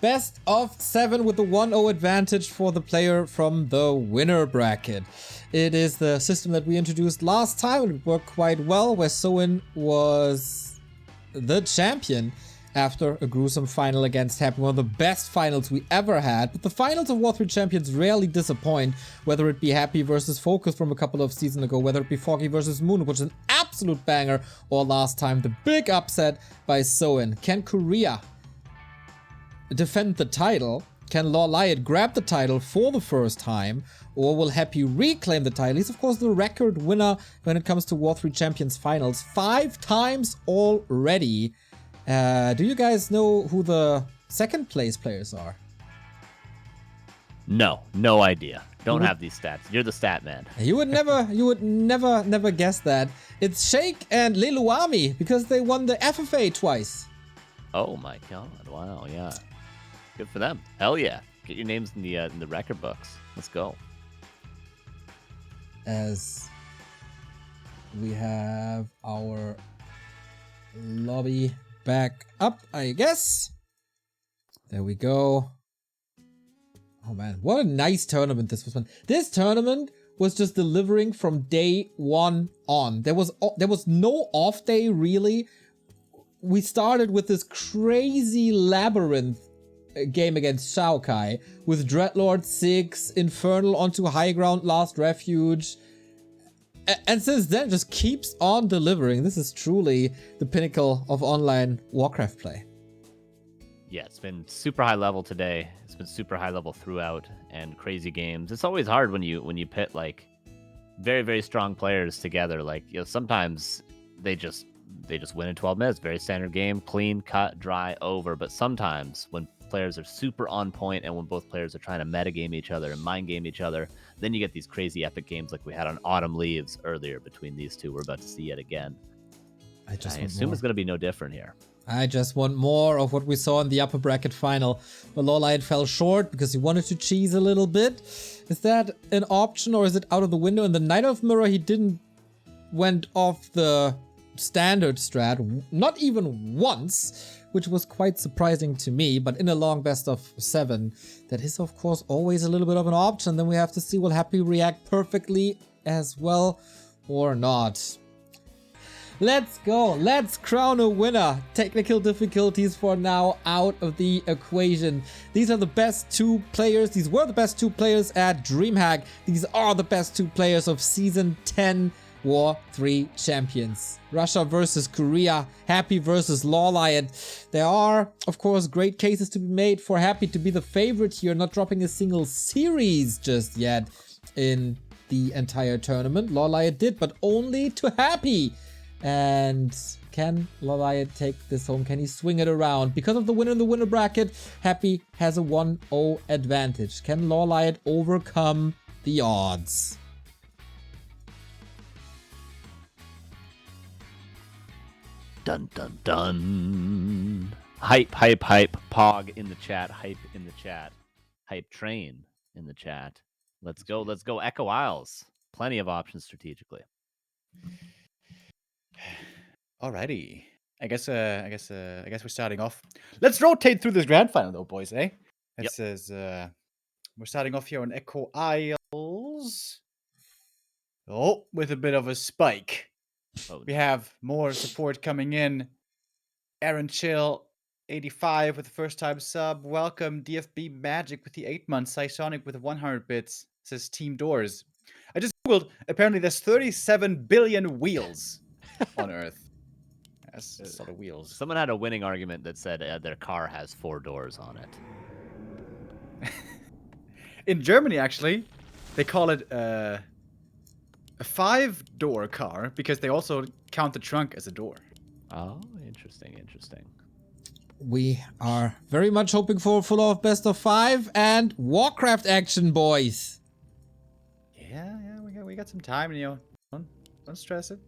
Best of 7 with the 1-0 advantage for the player from the winner bracket. It is the system that we introduced last time and it worked quite well, where Soin was the champion after a gruesome final against Happy, one of the best finals we ever had. But the finals of War3Champions rarely disappoint, whether it be Happy versus Focus from a couple of seasons ago, whether it be Foggy versus Moon, which is an absolute banger, or last time the big upset by Soin. Can Korea defend the title? Can LawLiet grab the title for the first time? Or will Happy reclaim the title? He's of course the record winner when it comes to War3Champions finals. 5 times already. Do you guys know who the second place players are? No idea. Don't have these stats. You're the stat man. You would never guess that. It's Shake and Leluami because they won the FFA twice. Oh my god! Wow, yeah, good for them. Hell yeah! Get your names in the record books. Let's go. As we have our lobby back up, I guess. There we go. Oh man, what a nice tournament this was. This tournament was just delivering from day one on. There was no off day really. We started with this crazy labyrinth game against Xiaokai with Dreadlord 6, Infernal onto High Ground, Last Refuge. And since then, just keeps on delivering. This is truly the pinnacle of online Warcraft play. Yeah, it's been super high level today. It's been super high level throughout, and crazy games. It's always hard when you pit like very, very strong players together. Like, you know, sometimes they just win in 12 minutes. Very standard game, clean, cut, dry, over. But sometimes when players are super on point and when both players are trying to metagame each other and mind game each other, then you get these crazy epic games like we had on Autumn Leaves earlier between these two. We're about to see yet again. I assume it's going to be no different here. I just want more of what we saw in the upper bracket final. But LawLiet fell short because he wanted to cheese a little bit. Is that an option or is it out of the window? In the Night of Mirror, he didn't went off the standard strat, not even once, which was quite surprising to me. But in a long best of 7, that is of course always a little bit of an option. Then we have to see will Happy react perfectly as well or not. Let's go. Let's crown a winner. Technical difficulties for now out of the equation. These are the best 2 players. These were the best 2 players at DreamHack. These are the best 2 players of Season 10 War3Champions. Russia versus Korea. Happy versus LawLiet. There are, of course, great cases to be made for Happy to be the favorite here, not dropping a single series just yet in the entire tournament. LawLiet did, but only to Happy. And can LawLiet take this home? Can he swing it around? Because of the winner in the winner bracket, Happy has a 1-0 advantage. Can LawLiet overcome the odds? Dun dun dun. Hype, hype, hype. Pog in the chat. Hype in the chat. Hype train in the chat. Let's go. Let's go. Echo Isles. Plenty of options strategically. Alrighty. I guess we're starting off. Let's rotate through this grand final though, boys, eh? This is we're starting off here on Echo Isles. Oh, with a bit of a spike. Oh, we have more support coming in. Aaron Chill, 85 with the first time sub. Welcome DFB Magic with the 8 months. Psysonic with 100 bits. Says Team Doors. I just googled. Apparently there's 37 billion wheels on Earth. That's a lot of wheels. Someone had a winning argument that said their car has 4 doors on it. In Germany, actually, they call it a 5-door car because they also count the trunk as a door. Oh, interesting, interesting. We are very much hoping for a full of best of 5 and Warcraft action, boys. Yeah, we got some time, you know. Don't stress it.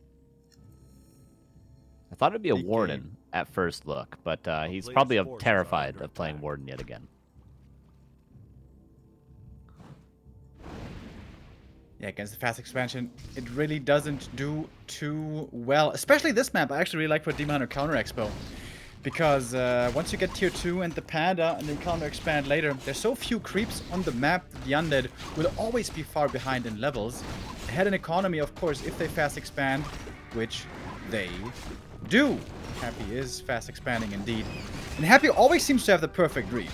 I thought it'd be a Warden at first look, but he's probably terrified of playing Warden yet again. Yeah, against the fast expansion, it really doesn't do too well. Especially this map. I actually really like for Demon Hunter Counter Expo. Because once you get tier 2 and the Panda and then counter expand later, there's so few creeps on the map that the Undead will always be far behind in levels. They had an economy, of course, if they fast expand, which they do. Happy is fast expanding indeed. And Happy always seems to have the perfect read.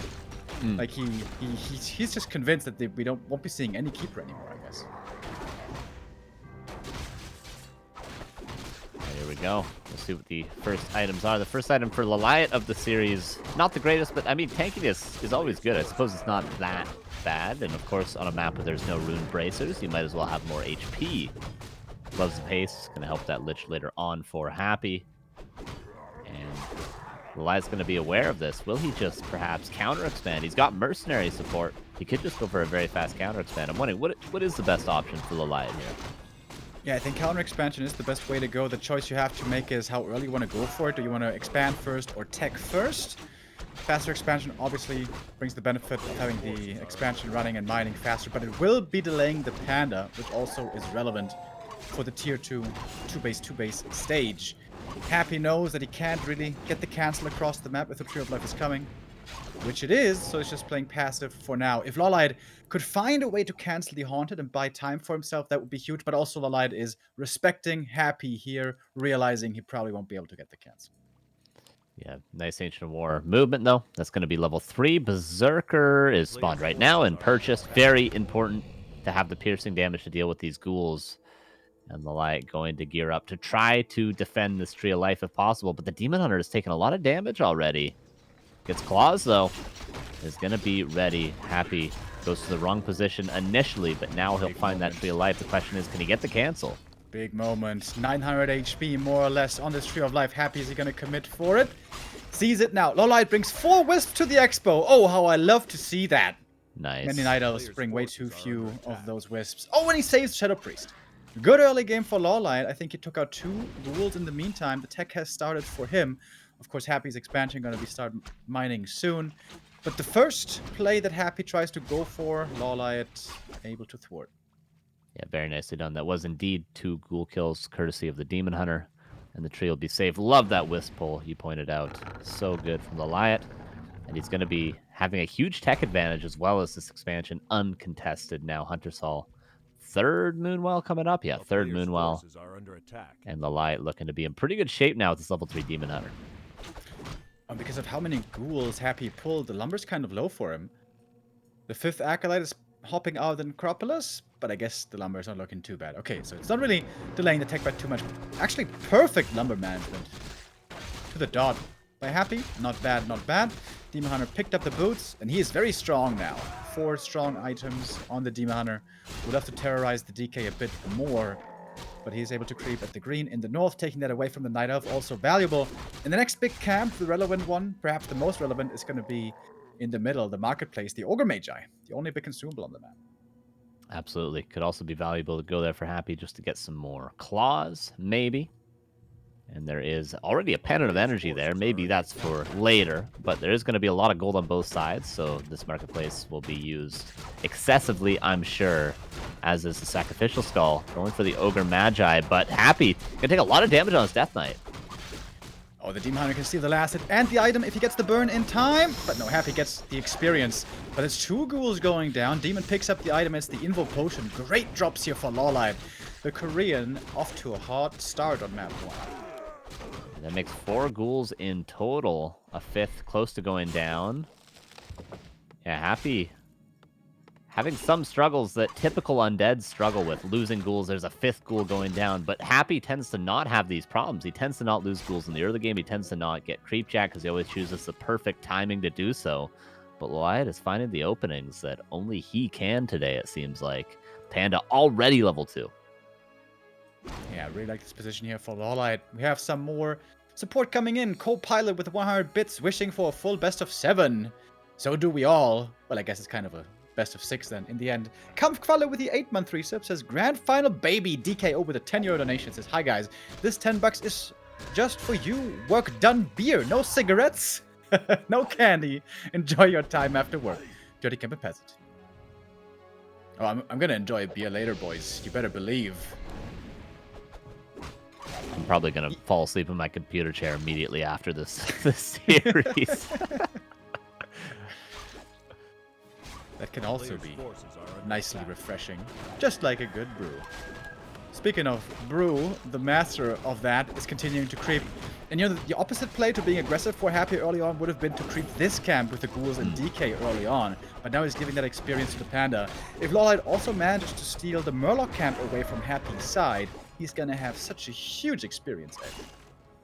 Like he's just convinced that we won't be seeing any keeper anymore, I guess. Here we go. We'll see what the first items are. The first item for LawLiet of the series, not the greatest, but I mean, tankiness is always good. I suppose it's not that bad. And of course, on a map where there's no rune bracers, you might as well have more HP. Loves the pace. Going to help that Lich later on for Happy. And LawLiet's going to be aware of this. Will he just perhaps counter expand? He's got mercenary support. He could just go for a very fast counter expand. I'm wondering, what is the best option for LawLiet here? Yeah, I think counter expansion is the best way to go. The choice you have to make is how early you want to go for it. Do you want to expand first or tech first? Faster expansion obviously brings the benefit of having the expansion running and mining faster, but it will be delaying the Panda, which also is relevant for the tier 2 2-base stage. Happy knows that he can't really get the cancel across the map if the Tree of Life is coming, which it is, so he's just playing passive for now. If LawLiet could find a way to cancel the Haunted and buy time for himself, that would be huge, but also LawLiet is respecting Happy here, realizing he probably won't be able to get the cancel. Yeah, nice Ancient of War movement, though. That's going to be level 3. Berserker is spawned right now and purchased. Very important to have the piercing damage to deal with these ghouls. And LawLiet going to gear up to try to defend this Tree of Life if possible. But the Demon Hunter has taken a lot of damage already. Gets claws, though. Is going to be ready. Happy goes to the wrong position initially, but now he'll find that Tree of Life. The question is, can he get the cancel? Big moment. 900 HP, more or less, on this Tree of Life. Happy, is he going to commit for it? Sees it now. LawLiet brings 4 Wisps to the Expo. Oh, how I love to see that. Nice. Many Night Elves bring way too few of those Wisps. Oh, and he saves Shadow Priest. Good early game for LawLiet. I think he took out 2 ghouls in the meantime. The tech has started for him. Of course, Happy's expansion going to be start mining soon. But the first play that Happy tries to go for, LawLiet able to thwart. Yeah, very nicely done. That was indeed 2 ghoul kills, courtesy of the Demon Hunter. And the tree will be safe. Love that Wisp pull you pointed out. So good from LawLiet. And he's going to be having a huge tech advantage as well as this expansion uncontested now. Hunter's Hall. 3rd Moonwell coming up. Yeah, 3rd Moonwell. And LawLiet looking to be in pretty good shape now with this level 3 Demon Hunter. Because of how many ghouls Happy pulled, the lumber's kind of low for him. The 5th Acolyte is hopping out in Necropolis, but I guess the lumber is not looking too bad. Okay, so it's not really delaying the tech by too much. Actually, perfect lumber management. To the dot by Happy. Not bad, not bad. Demon Hunter picked up the boots, and he is very strong now. 4 strong items on the Demon Hunter. Would have to terrorize the DK a bit more, but he is able to creep at the green in the north, taking that away from the Night Elf, also valuable. In the next big camp, the relevant one, perhaps the most relevant, is going to be in the middle, the marketplace, the Ogre Magi, the only big consumable on the map. Absolutely. Could also be valuable to go there for Happy just to get some more claws, maybe. And there is already a Pendant of Energy there. Maybe that's for later, but there is going to be a lot of gold on both sides, so this marketplace will be used excessively, I'm sure, as is the Sacrificial Skull. Going for the Ogre Magi, but Happy going to take a lot of damage on his Death Knight. Oh, the Demon Hunter can steal the last hit and the item if he gets the burn in time. But no, Happy gets the experience. But it's 2 ghouls going down. Demon picks up the item. It's the Invo Potion. Great drops here for LawLiet. The Korean off to a hot start on map 1. That makes 4 ghouls in total. A 5th close to going down. Yeah, Happy having some struggles that typical undeads struggle with. Losing ghouls, there's a 5th ghoul going down. But Happy tends to not have these problems. He tends to not lose ghouls in the early game. He tends to not get creep jack because he always chooses the perfect timing to do so. But LawLiet is finding the openings that only he can today, it seems like. Panda already level 2. Yeah, I really like this position here for LawLiet. We have some more support coming in. Co-pilot with 100 bits, wishing for a full best of 7. So do we all. Well, I guess it's kind of a best of 6 then, in the end. Kampfqualle with the 8-month resub says, Grand Final Baby. DKO with a 10€ donation says, hi guys, this 10 bucks is just for you. Work done beer, no cigarettes, no candy. Enjoy your time after work. Dirty Camper Peasant. Oh, I'm gonna enjoy a beer later, boys. You better believe. I'm probably gonna fall asleep in my computer chair immediately after this series. That can also be nicely refreshing, just like a good brew. Speaking of brew, the master of that is continuing to creep. And you know, the opposite play to being aggressive for Happy early on would have been to creep this camp with the ghouls and DK early on. But now he's giving that experience to the Panda. If LawLiet also manages to steal the Murloc camp away from Happy's side, he's gonna have such a huge experience edge.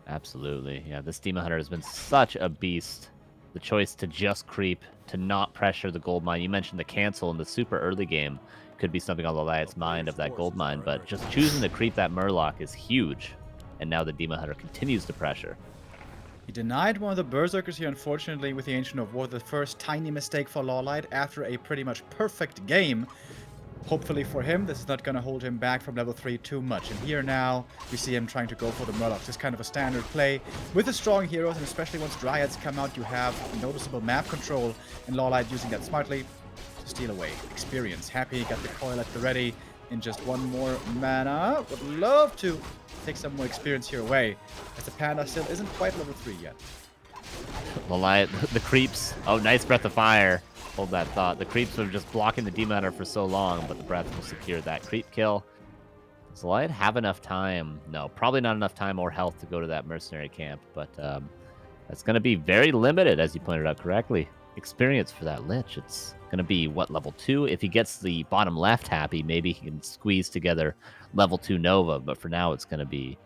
Absolutely. Yeah, this Demon Hunter has been such a beast. The choice to just creep, to not pressure the gold mine. You mentioned the cancel in the super early game. Could be something on LawLiet's mind of that gold mine, but just choosing to creep that Murloc is huge. And now the Demon Hunter continues to pressure. He denied one of the Berserkers here, unfortunately, with the Ancient of War. The first tiny mistake for LawLiet after a pretty much perfect game. Hopefully for him, this is not going to hold him back from level 3 too much. And here now, we see him trying to go for the Murlocs. It's kind of a standard play. With the strong heroes, and especially once Dryads come out, you have noticeable map control. And LawLiet using that smartly to steal away experience. Happy, got the coil at the ready. In just one more mana. Would love to take some more experience here away, as the Panda still isn't quite level 3 yet. LawLiet, the creeps. Oh, nice breath of fire. Hold that thought. The creeps were just blocking the Demon Hunter for so long, but the breath will secure that creep kill. Does LawLiet have enough time? No, probably not enough time or health to go to that mercenary camp, but that's going to be very limited, as you pointed out correctly. Experience for that Lich. It's going to be, what, level 2? If he gets the bottom left Happy, maybe he can squeeze together level 2 Nova, but for now it's going to be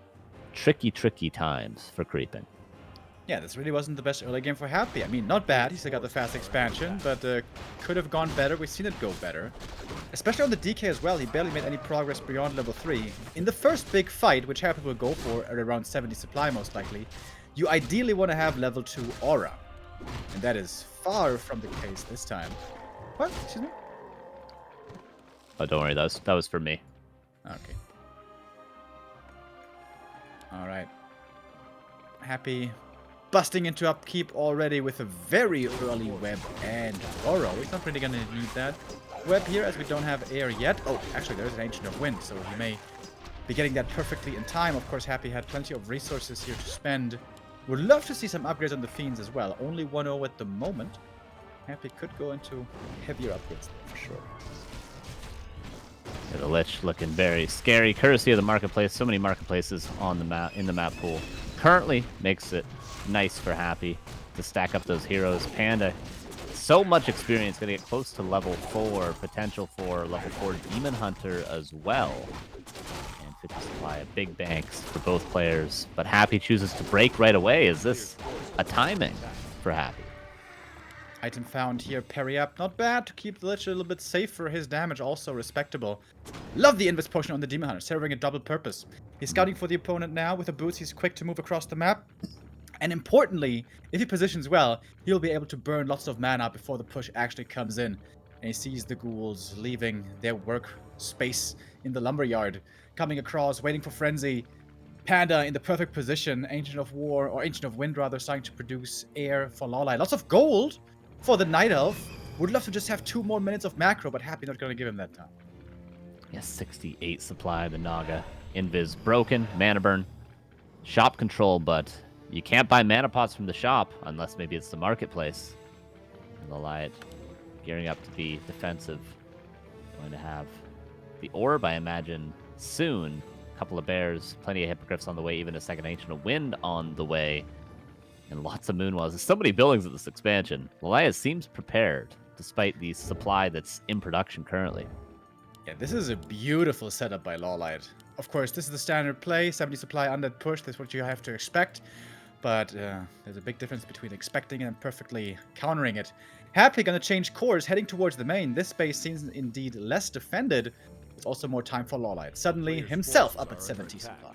tricky times for creeping. Yeah, this really wasn't the best early game for Happy. I mean, not bad. He still got the fast expansion, but could have gone better. We've seen it go better. Especially on the DK as well. He barely made any progress beyond level 3. In the first big fight, which Happy will go for at around 70 supply most likely, you ideally want to have level 2 Aura. And that is far from the case this time. What? Excuse me? Oh, don't worry. That was for me. Okay. Alright. Happy busting into upkeep already with a very early web and Oro. He's not really going to need that web here as we don't have air yet. Oh, actually there's an Ancient of Wind, so he may be getting that perfectly in time. Of course, Happy had plenty of resources here to spend. Would love to see some upgrades on the Fiends as well. Only 1-0 at the moment. Happy could go into heavier upgrades for sure. Yeah, the Lich looking very scary, courtesy of the marketplace. So many marketplaces on the map, in the map pool. Currently makes it nice for Happy to stack up those heroes. Panda, so much experience, gonna get close to level 4, potential for level 4 Demon Hunter as well. And 50 supply of big banks for both players, but Happy chooses to break right away. Is this a timing for Happy? Item found here, parry up. Not bad to keep the Lich a little bit safer. His damage also respectable. Love the Invis Potion on the Demon Hunter, serving a double purpose. He's scouting for the opponent now. With the boots, he's quick to move across the map. And importantly, if he positions well, he'll be able to burn lots of mana before the push actually comes in. And he sees the ghouls leaving their work space in the lumberyard, coming across, waiting for Frenzy. Panda in the perfect position. Ancient of War, or Ancient of Wind rather, starting to produce air for LawLiet. Lots of gold for the Night Elf. Would love to just have 2 more minutes of macro, but Happy not going to give him that time. Yeah, 68 supply of the Naga. Invis broken, mana burn, shop control, but you can't buy mana pots from the shop unless maybe it's the marketplace. And LawLiet gearing up to be defensive. Going to have the orb, I imagine, soon. A couple of bears, plenty of hippogriffs on the way, even a second Ancient of Wind on the way. And lots of Moonwells. There's so many buildings at this expansion. LawLiet seems prepared, despite the supply that's in production currently. Yeah, this is a beautiful setup by LawLiet. Of course, this is the standard play. 70 supply undead push. That's what you have to expect. But there's a big difference between expecting it and perfectly countering it. Happy gonna change course, heading towards the main. This space seems indeed less defended. It's also more time for LawLiet. Suddenly, himself up at 70 supply.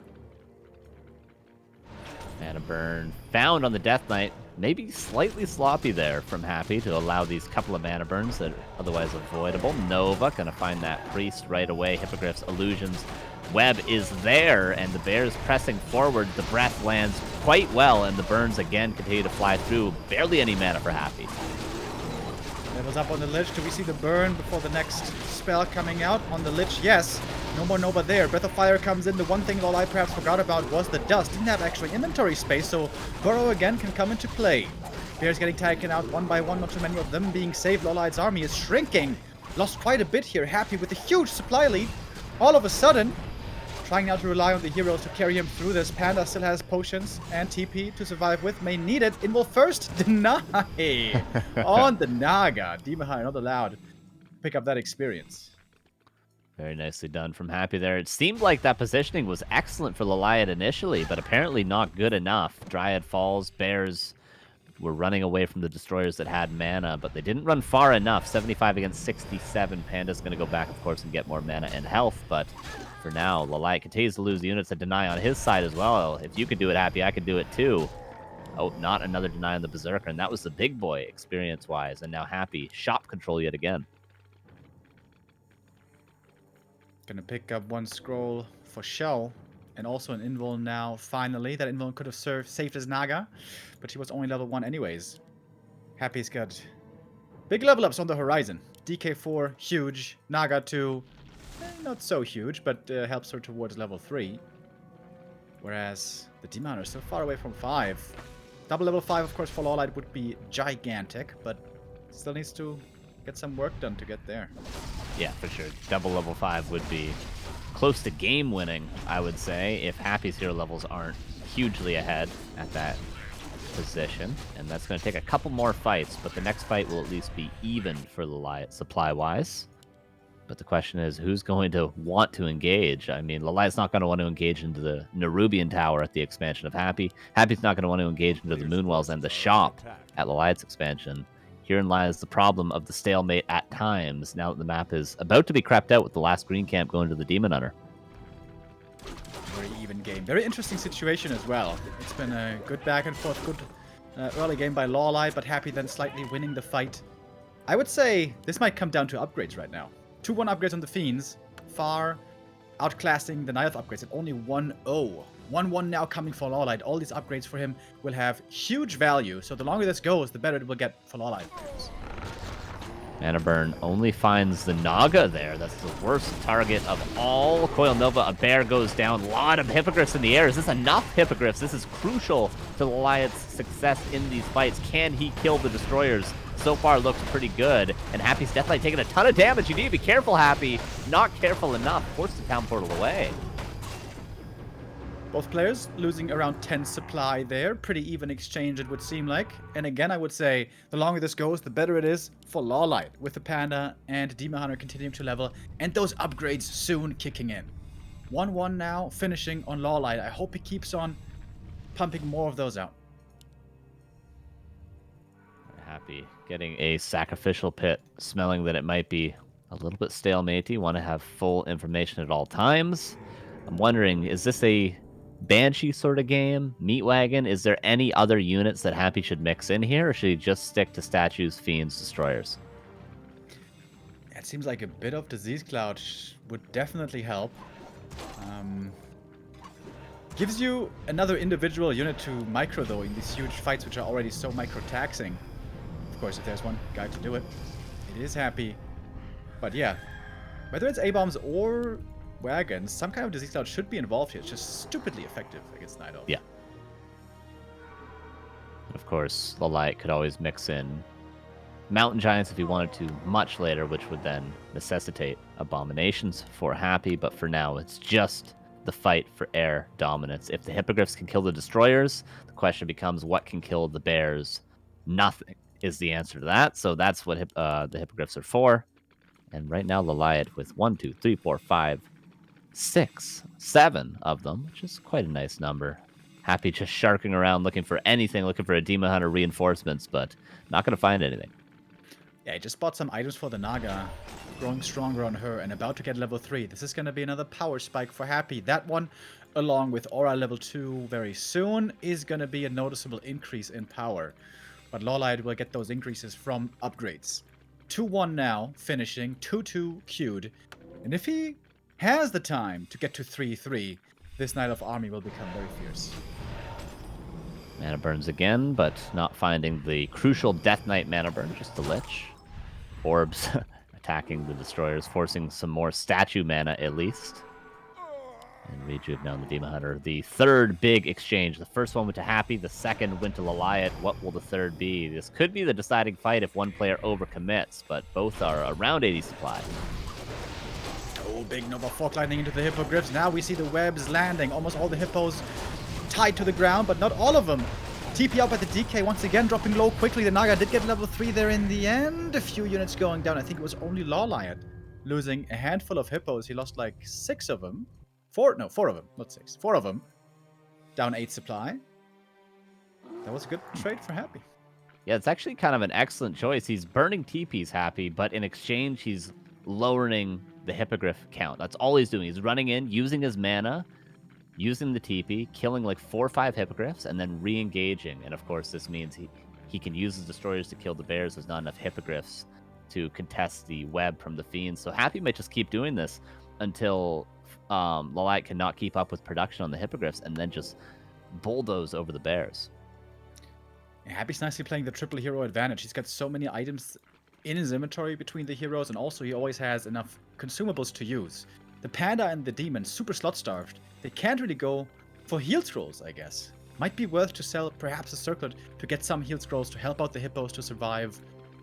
Mana burn found on the Death Knight. Maybe slightly sloppy there from Happy to allow these couple of mana burns that are otherwise avoidable. Nova gonna find that priest right away. Hippogriffs, illusions. Web is there, and the bears pressing forward. The breath lands quite well, and the burns again continue to fly through. Barely any mana for Happy. Levels up on the Lich. Do we see the burn before the next spell coming out? On the Lich, yes. No more Nova there. Breath of Fire comes in. The one thing LawLiet perhaps forgot about was the dust. Didn't have actually inventory space, so Burrow again can come into play. Bears getting taken out one by one, not too many of them being saved. LawLiet's army is shrinking. Lost quite a bit here. Happy with a huge supply lead. All of a sudden, trying now to rely on the heroes to carry him through this. Panda still has potions and TP to survive with. May need it. Invul first. Deny. On the Naga. Demon Hunter not allowed. Pick up that experience. Very nicely done from Happy there. It seemed like that positioning was excellent for LawLiet initially, but apparently not good enough. Dryad falls. Bears were running away from the destroyers that had mana, but they didn't run far enough. 75 against 67. Panda's going to go back, of course, and get more mana and health, but for now, LawLiet continues to lose the units that deny on his side as well. If you could do it, Happy, I could do it too. Oh, not another deny on the Berserker, and that was the big boy experience-wise, and now Happy, shop control yet again. Gonna pick up one scroll for show, and also an Invul now, finally. That Invul could have saved his Naga, but he was only level 1 anyways. Happy's got big level ups on the horizon. DK4, huge. Naga 2, not so huge, but helps her towards level 3. Whereas the Demon Hunter is still far away from 5. Double level 5, of course, for LawLiet would be gigantic, but still needs to get some work done to get there. Yeah, for sure. Double level 5 would be close to game winning, I would say, if Happy's hero levels aren't hugely ahead at that position. And that's going to take a couple more fights, but the next fight will at least be even for LawLiet supply-wise. But the question is, who's going to want to engage? I mean, LawLiet's not going to want to engage into the Nerubian Tower at the expansion of Happy. Happy's not going to want to engage into the Moonwells and the shop at LawLiet's expansion. Herein lies the problem of the stalemate at times, now that the map is about to be crapped out with the last green camp going to the Demon Hunter. Very even game. Very interesting situation as well. It's been a good back and forth, good early game by LawLiet, but Happy then slightly winning the fight. I would say this might come down to upgrades right now. 2-1 upgrades on the Fiends, far outclassing the Nioth upgrades at only 1-0. 1-1 now coming for LawLiet. All these upgrades for him will have huge value, so the longer this goes, the better it will get for LawLiet. Mana Burn only finds the Naga there. That's the worst target of all. Coil Nova, a bear goes down. A lot of Hippogriffs in the air. Is this enough Hippogriffs? This is crucial to LawLiet's success in these fights. Can he kill the destroyers? So far looks pretty good, and Happy's definitely taking a ton of damage. You need to be careful, Happy. Not careful enough. Force the town portal away. Both players losing around 10 supply there. Pretty even exchange, it would seem like. And again, I would say the longer this goes, the better it is for LawLiet, with the Panda and Demon Hunter continuing to level, and those upgrades soon kicking in. 1-1 now, finishing on LawLiet. I hope he keeps on pumping more of those out. Happy getting a sacrificial pit, smelling that it might be a little bit stalematey. Want to have full information at all times. I'm wondering, is this a Banshee sort of game? Meat Wagon? Is there any other units that Happy should mix in here, or should he just stick to statues, fiends, destroyers? It seems like a bit of Disease Cloud would definitely help. Gives you another individual unit to micro, though, in these huge fights, which are already so micro-taxing. Of course, if there's one guy to do it, it is Happy. But yeah, whether it's A-bombs or wagons, some kind of Disease Cloud should be involved here. It's just stupidly effective against Night Elf. Yeah. And of course, LawLiet could always mix in Mountain Giants if he wanted to much later, which would then necessitate Abominations for Happy. But for now, it's just the fight for air dominance. If the Hippogriffs can kill the destroyers, the question becomes what can kill the bears? Nothing is the answer to that. So that's what the Hippogriffs are for. And right now, LawLiet with 1, 2, 3, 4, 5, 6, 7 of them, which is quite a nice number. Happy just sharking around looking for anything, looking for a Demon Hunter reinforcements, but not going to find anything. Yeah, he just bought some items for the Naga, growing stronger on her, and about to get level 3. This is going to be another power spike for Happy. That one, along with Aura level 2 very soon, is going to be a noticeable increase in power. But LawLiet will get those increases from upgrades. 2-1 now, finishing, 2-2 queued. And if he has the time to get to 3-3, this Night Elf army will become very fierce. Mana burns again, but not finding the crucial Death Knight mana burn, just the Lich. orbs attacking the destroyers, forcing some more statue mana at least. And Rejuve now in the Demon Hunter. The third big exchange. The first one went to Happy. The second went to LawLiet. What will the third be? This could be the deciding fight if one player overcommits, but both are around 80 supply. Oh, big Nova Fork Lightning into the Hippogriffs. Now we see the webs landing. Almost all the Hippos tied to the ground, but not all of them. TP out by the DK once again, dropping low quickly. The Naga did get level 3 there in the end. A few units going down. I think it was only LawLiet losing a handful of Hippos. He lost like 6 of them. 4 of them, not 6. 4 of them. Down 8 supply. That was a good trade for Happy. Yeah, it's actually kind of an excellent choice. He's burning TP's Happy, but in exchange, he's lowering the Hippogriff count. That's all he's doing. He's running in, using his mana, using the TP, killing like 4 or 5 Hippogriffs, and then re-engaging. And of course, this means he can use his destroyers to kill the bears. There's not enough Hippogriffs to contest the web from the fiends. So Happy might just keep doing this until LawLiet cannot keep up with production on the Hippogriffs and then just bulldoze over the bears. Yeah, Happy's nicely playing the triple hero advantage. He's got so many items in his inventory between the heroes, and also he always has enough consumables to use. The Panda and the Demon, super slot starved. They can't really go for heal scrolls, I guess. Might be worth to sell perhaps a circlet to get some heal scrolls to help out the Hippos to survive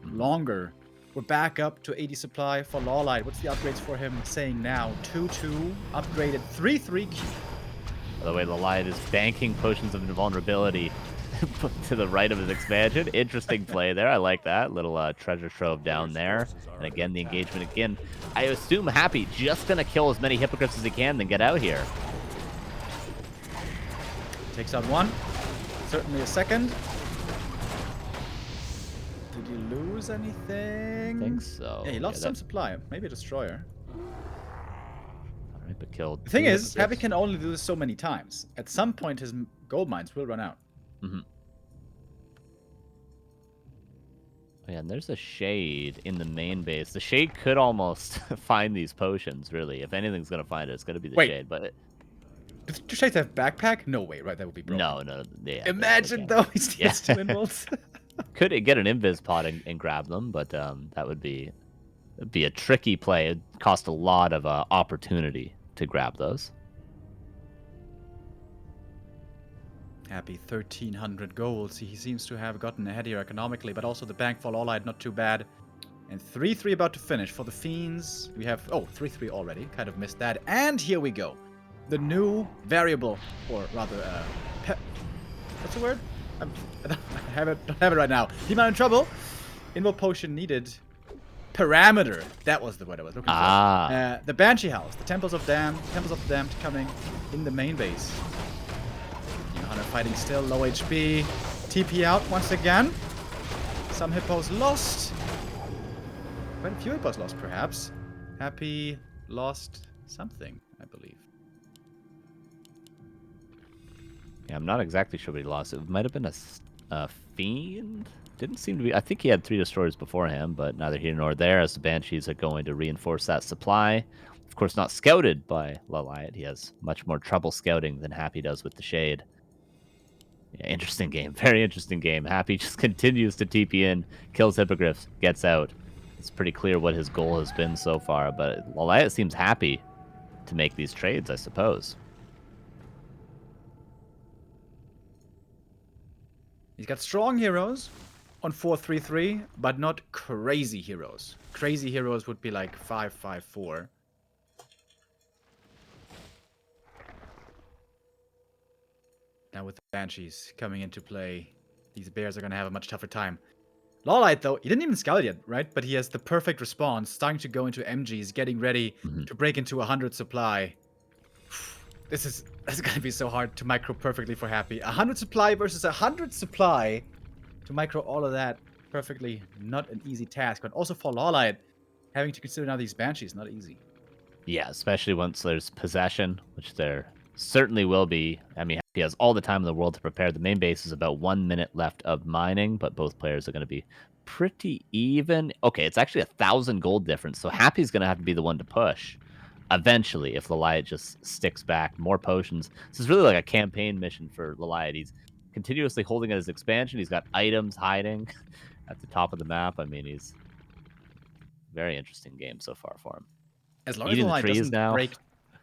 longer. We're back up to 80 supply for LawLiet. What's the upgrades for him saying now? 2-2, upgraded 3-3. By the way, LawLiet is banking potions of invulnerability to the right of his expansion. Interesting play there. I like that. Little treasure trove down there. And again, the engagement again. I assume Happy just going to kill as many Hippogriffs as he can, then get out here. Takes out one. Certainly a second. Did he lose anything? I think so. Yeah, he lost some supply. Maybe a destroyer. All right, but killed. The thing is, Happy can only do this so many times. At some point, his gold mines will run out. Mm-hmm. Oh, yeah, and there's a shade in the main base. The shade could almost find these potions, really. If anything's going to find it, it's going to be the shade. But do shades have backpack? No way, right? That would be broken. No. Yeah, imagine, though, he steals 2 involves. Could get an invis pod and grab them, but that would be a tricky play. It'd cost a lot of opportunity to grab those. Happy 1,300 gold. He seems to have gotten ahead here economically, but also the bank for LawLiet not too bad. And 3-3 about to finish. For the Fiends, we have... Oh, 3-3 already. Kind of missed that. And here we go. The new variable, or rather, what's the word? I don't have it right now. Demon in trouble. Invo potion needed. Parameter. That was the word I was looking for. The Banshee House. The Temples of the Damned coming in the main base. Hunter fighting still, low HP. TP out once again. Some Hippos lost. Quite a few Hippos lost, perhaps. Happy lost something, I believe. Yeah, I'm not exactly sure what he lost. It might have been a Fiend. Didn't seem to be... I think he had 3 destroyers beforehand, but neither here nor there, as the Banshees are going to reinforce that supply. Of course, not scouted by LawLiet. He has much more trouble scouting than Happy does with the Shade. Yeah, interesting game. Very interesting game. Happy just continues to TP in, kills Hippogriffs, gets out. It's pretty clear what his goal has been so far, but LawLiet seems happy to make these trades, I suppose. He's got strong heroes on 4-3-3, but not crazy heroes. Crazy heroes would be like 5-5-4. Now with the Banshees coming into play, these bears are going to have a much tougher time. LawLiet, though, he didn't even scout yet, right? But he has the perfect response, starting to go into MGs, getting ready to break into 100 supply. This is going to be so hard to micro perfectly for Happy. 100 supply versus 100 supply. To micro all of that perfectly, not an easy task. But also for LawLiet, having to consider now these Banshees, not easy. Yeah, especially once there's possession, which there certainly will be. I mean, he has all the time in the world to prepare. The main base is about 1 minute left of mining, but both players are going to be pretty even. Okay, it's actually 1,000 gold difference, so Happy's going to have to be the one to push eventually if LawLiet just sticks back. More potions. This is really like a campaign mission for LawLiet. He's continuously holding at his expansion. He's got items hiding at the top of the map. I mean, he's Very interesting game so far for him. As long as Eating the LawLiet trees doesn't now. break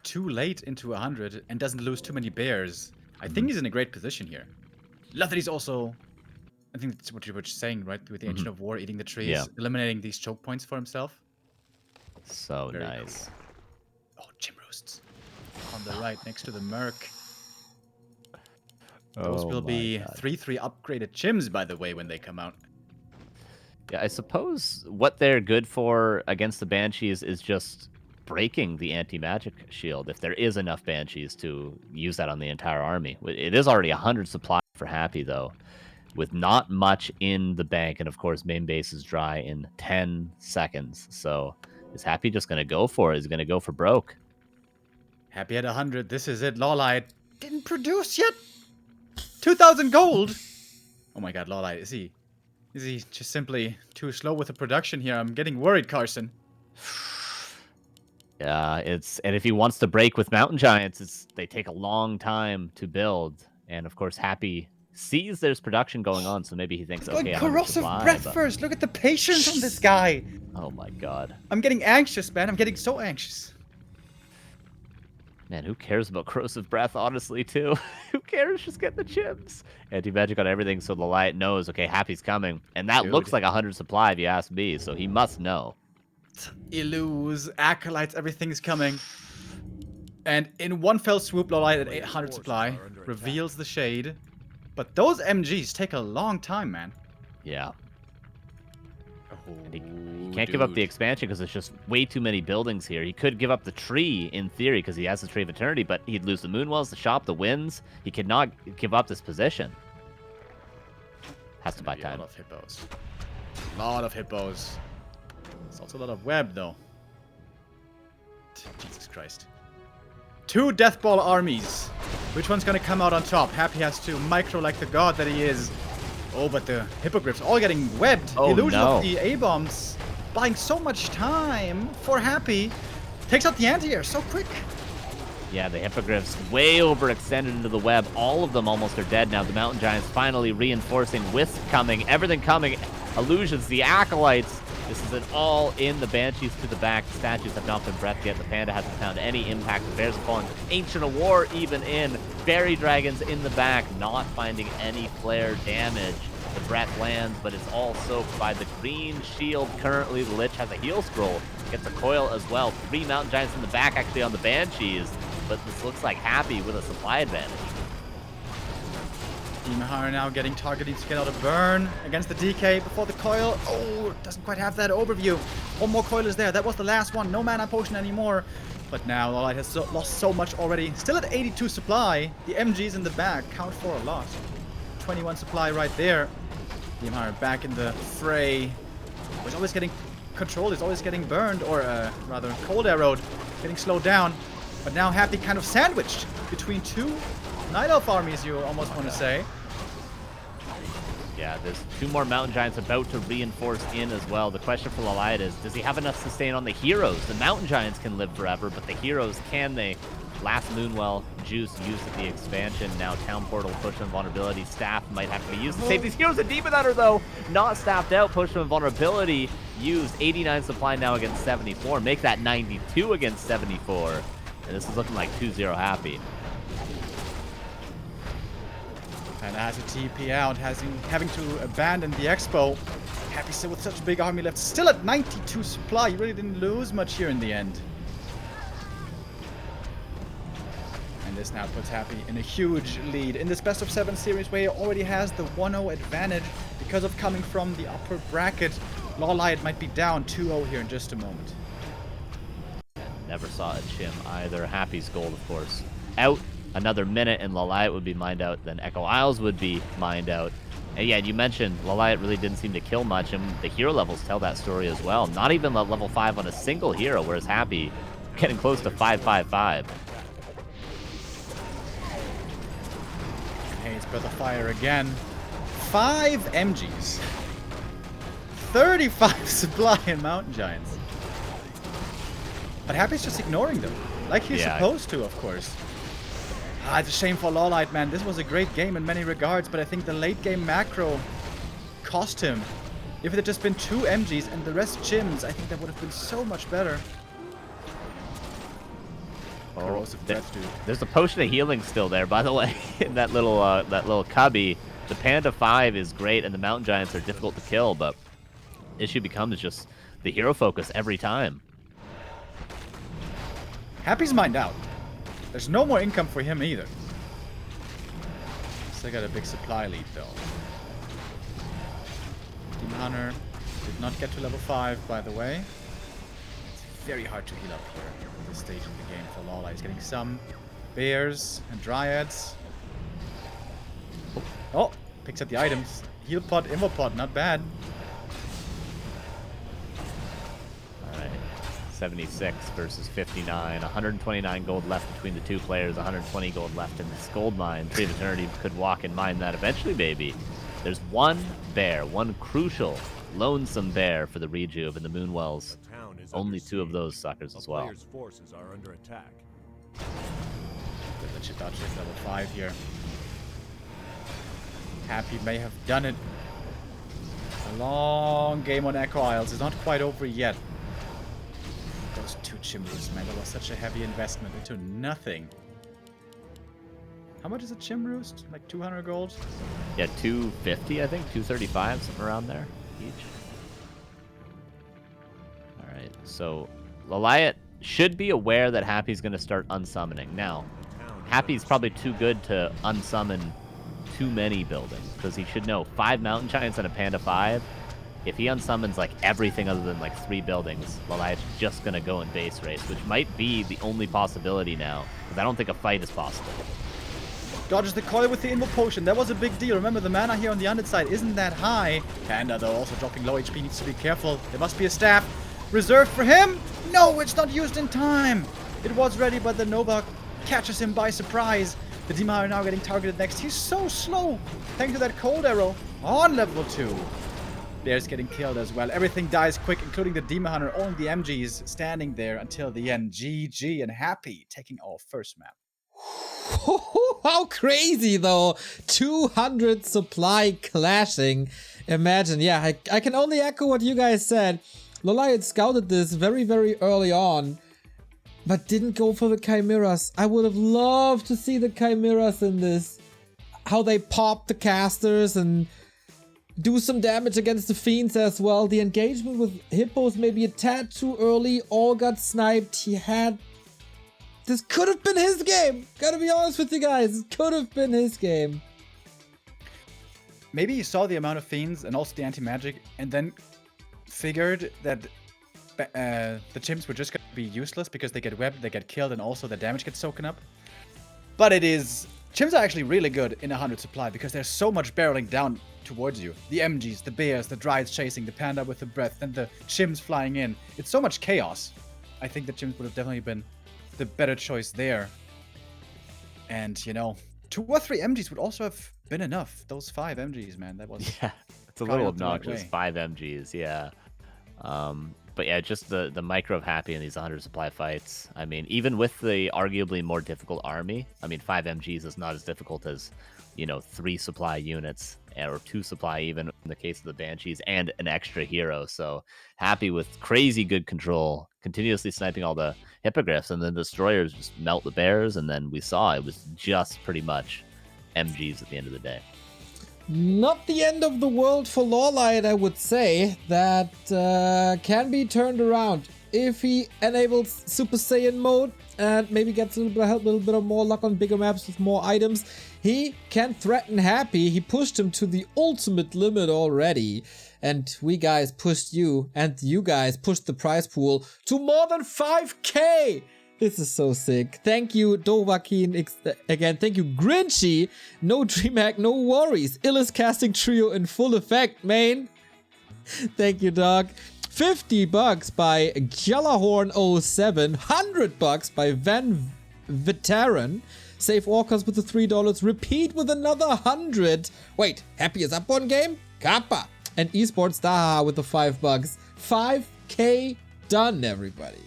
too late into 100 and doesn't lose too many bears, I think he's in a great position here. Love that he's also, I think that's what you were saying, right? With the Ancient of War, eating the trees, eliminating these choke points for himself. So Very nice. Cool. Oh, Chim Roasts. On the right, next to the Merc. Those will be 3-3 upgraded Chims, by the way, when they come out. Yeah, I suppose what they're good for against the Banshees is just breaking the anti-magic shield, if there is enough Banshees to use that on the entire army. It is already 100 supply for Happy, though, with not much in the bank, and of course, main base is dry in 10 seconds. So is Happy just going to go for it? Is he going to go for broke? Happy at 100. This is it. LawLiet didn't produce yet. 2,000 gold. Oh my god, LawLiet, is he just simply too slow with the production here? I'm getting worried, Carson. Yeah, and if he wants to break with Mountain Giants, they take a long time to build. And of course, Happy sees there's production going on, so maybe he thinks, okay, I'm corrosive breath first. Look at the patience on this guy. Oh my god. I'm getting anxious, man. I'm getting so anxious. Man, who cares about corrosive breath, honestly, too? Who cares? Just get the chips. Anti-magic on everything, so the LawLiet knows, okay, Happy's coming. And that looks like 100 supply, if you ask me, so he must know. Illus, Acolytes, everything's coming. And in one fell swoop, LawLiet at 800 supply reveals the shade. But those MGs take a long time, man. Yeah. Oh, he can't give up the expansion because there's just way too many buildings here. He could give up the tree in theory because he has the Tree of Eternity, but he'd lose the Moonwells, the shop, the winds. He could not give up this position. Has to buy time. A lot of hippos. A lot of hippos. There's also a lot of web, though. Jesus Christ. 2 Deathball armies. Which one's gonna come out on top? Happy has to micro like the god that he is. Oh, but the hippogriffs all getting webbed. Oh, the illusion no. of the A-bombs buying so much time for Happy. Takes out the anti-air so quick. Yeah, the hippogriffs way overextended into the web. All of them almost are dead now. The Mountain Giants finally reinforcing. Wisp coming. Everything coming. Illusions. The Acolytes. This is an all in. The Banshees to the back. The statues have not been breathed yet. The Panda hasn't found any impact. The Bears have fallen. Ancient of War even in. Fairy Dragons in the back. Not finding any flare damage. The breath lands, but it's all soaked by the green shield. Currently, the Lich has a heal scroll. Gets a coil as well. 3 Mountain Giants in the back actually on the Banshees. But this looks like Happy with a supply advantage. Imahara now getting targeted to get out a burn against the DK before the coil. Oh, doesn't quite have that overview. One more coil is there. That was the last one. No mana potion anymore. But now LawLiet has lost so much already. Still at 82 supply. The MGs in the back count for a lot. 21 supply right there. Imahara back in the fray. He's always getting controlled. He's always getting burned, or rather cold arrowed. Getting slowed down. But now Happy kind of sandwiched between 2 Night Elf armies, you almost want to say. Yeah, there's 2 more Mountain Giants about to reinforce in as well. The question for LawLiet is, does he have enough sustain on the heroes? The Mountain Giants can live forever, but the heroes, can they? Last Moonwell juice used at the expansion. Now Town Portal, push and vulnerability. Staff might have to be used to save these heroes. A Demon Hunter, though, not staffed out. Push and vulnerability used. 89 supply now against 74. Make that 92 against 74. And this is looking like 2-0 Happy. And as a TP out, having to abandon the Expo. Happy still with such a big army left. Still at 92 supply. You really didn't lose much here in the end. And this now puts Happy in a huge lead. In this best of 7 series where he already has the 1-0 advantage because of coming from the upper bracket. LawLiet might be down 2-0 here in just a moment. Never saw a Chim either. Happy's gold, of course, out. Another minute and LawLiet would be mined out. Then Echo Isles would be mined out. And yeah, you mentioned LawLiet really didn't seem to kill much, and the hero levels tell that story as well. Not even at level 5 on a single hero, whereas Happy getting close to 555. Hey, it's Breath of Fire again. 5 MGs. 35 supply in Mountain Giants. But Happy's just ignoring them. Like he's supposed to, of course. It's a shame for LawLiet, man. This was a great game in many regards, but I think the late game macro cost him If it had just been 2 MGs and the rest Chims, I think that would have been so much better. Corrosive Breath, dude. There's a potion of healing still there, by the way, in that little cubby. The Panda 5 is great, and the Mountain Giants are difficult to kill, but issue becomes just the hero focus every time. Happy's mined out. There's no more income for him either. Still got a big supply lead, though. Demon Hunter did not get to level 5, by the way. It's very hard to heal up here at this stage of the game for LawLiet. He's getting some bears and dryads. Oh, picks up the items. Heal pot, Immo pot, not bad. Alright, 76 versus 59. 129 gold left between the two players. 120 gold left in this gold mine. Tree of Eternity could walk and mine that eventually, baby. There's one bear, one crucial, lonesome bear for the rejuve in the Moonwells. Only 2 of those suckers as well. Forces are under attack. Let's just dodge level 5 here. Happy may have done it. A long game on Echo Isles is not quite over yet. Those 2 Chimroos, man, that was such a heavy investment into nothing. How much is a Chimroost? Like 200 gold? Yeah, 250, I think, 235, something around there each. Alright, so LawLiet should be aware that Happy's going to start unsummoning. Now, Happy's probably too good to unsummon too many buildings, because he should know 5 Mountain Giants and a Panda 5. If he unsummons like everything other than like 3 buildings, LawLiet's just going to go in base race, which might be the only possibility now, because I don't think a fight is possible. Dodges the coil with the Invo Potion. That was a big deal. Remember, the mana here on the underside isn't that high. Panda, though, also dropping low HP, needs to be careful. There must be a staff reserved for him. No, it's not used in time. It was ready, but the Nova catches him by surprise. The Demon Hunter now getting targeted next. He's so slow. Thanks to that cold arrow on level 2. Bear's getting killed as well. Everything dies quick, including the Demon Hunter. Only the MGs standing there until the end. GG and Happy taking our first map. How crazy, though. 200 supply clashing. Imagine, yeah, I can only echo what you guys said. LawLiet scouted this very, very early on, but didn't go for the Chimeras. I would have loved to see the Chimeras in this. How they pop the casters and do some damage against the Fiends as well. The engagement with Hippos maybe a tad too early. All got sniped. He had... This could have been his game. Gotta be honest with you guys. It could have been his game. Maybe he saw the amount of Fiends and also the anti-magic and then figured that the Chimps were just going to be useless because they get webbed, they get killed, and also the damage gets soaken up. But it is... Chimps are actually really good in 100 supply because there's so much barreling down towards you. The MGs, the Bears, the Dryads chasing, the Panda with the breath, and the Chimps flying in. It's so much chaos. I think the Chimps would have definitely been the better choice there. And, you know, 2 or 3 MGs would also have been enough. Those 5 MGs, man, that was... Yeah, it's a little obnoxious. 5 MGs, yeah. But yeah, just the micro of Happy in these 100 supply fights. I mean, even with the arguably more difficult army, I mean, 5 MGs is not as difficult as, you know, 3 supply units, or 2 supply even in the case of the Banshees, and an extra hero. So Happy with crazy good control, continuously sniping all the Hippogriffs, and then the Destroyers just melt the Bears, and then we saw it was just pretty much MGs at the end of the day. Not the end of the world for LawLiet, I would say. That can be turned around. If he enables Super Saiyan mode and maybe gets a little bit of help, a little bit of more luck on bigger maps with more items, he can threaten Happy. He pushed him to the ultimate limit already. And we guys pushed you, and you guys pushed the prize pool to more than 5k! This is so sick. Thank you, Dovahkiin, again. Thank you, Grinchy. No DreamHack, no worries. Illest casting trio in full effect, man. Thank you, dog. $50 by Gjallarhorn07. $100 by Van Veteran. Save Orcas with the $3. Repeat with another 100. Wait, Happy is up one game? Kappa. And Esports Daha with the $5. 5k done, everybody.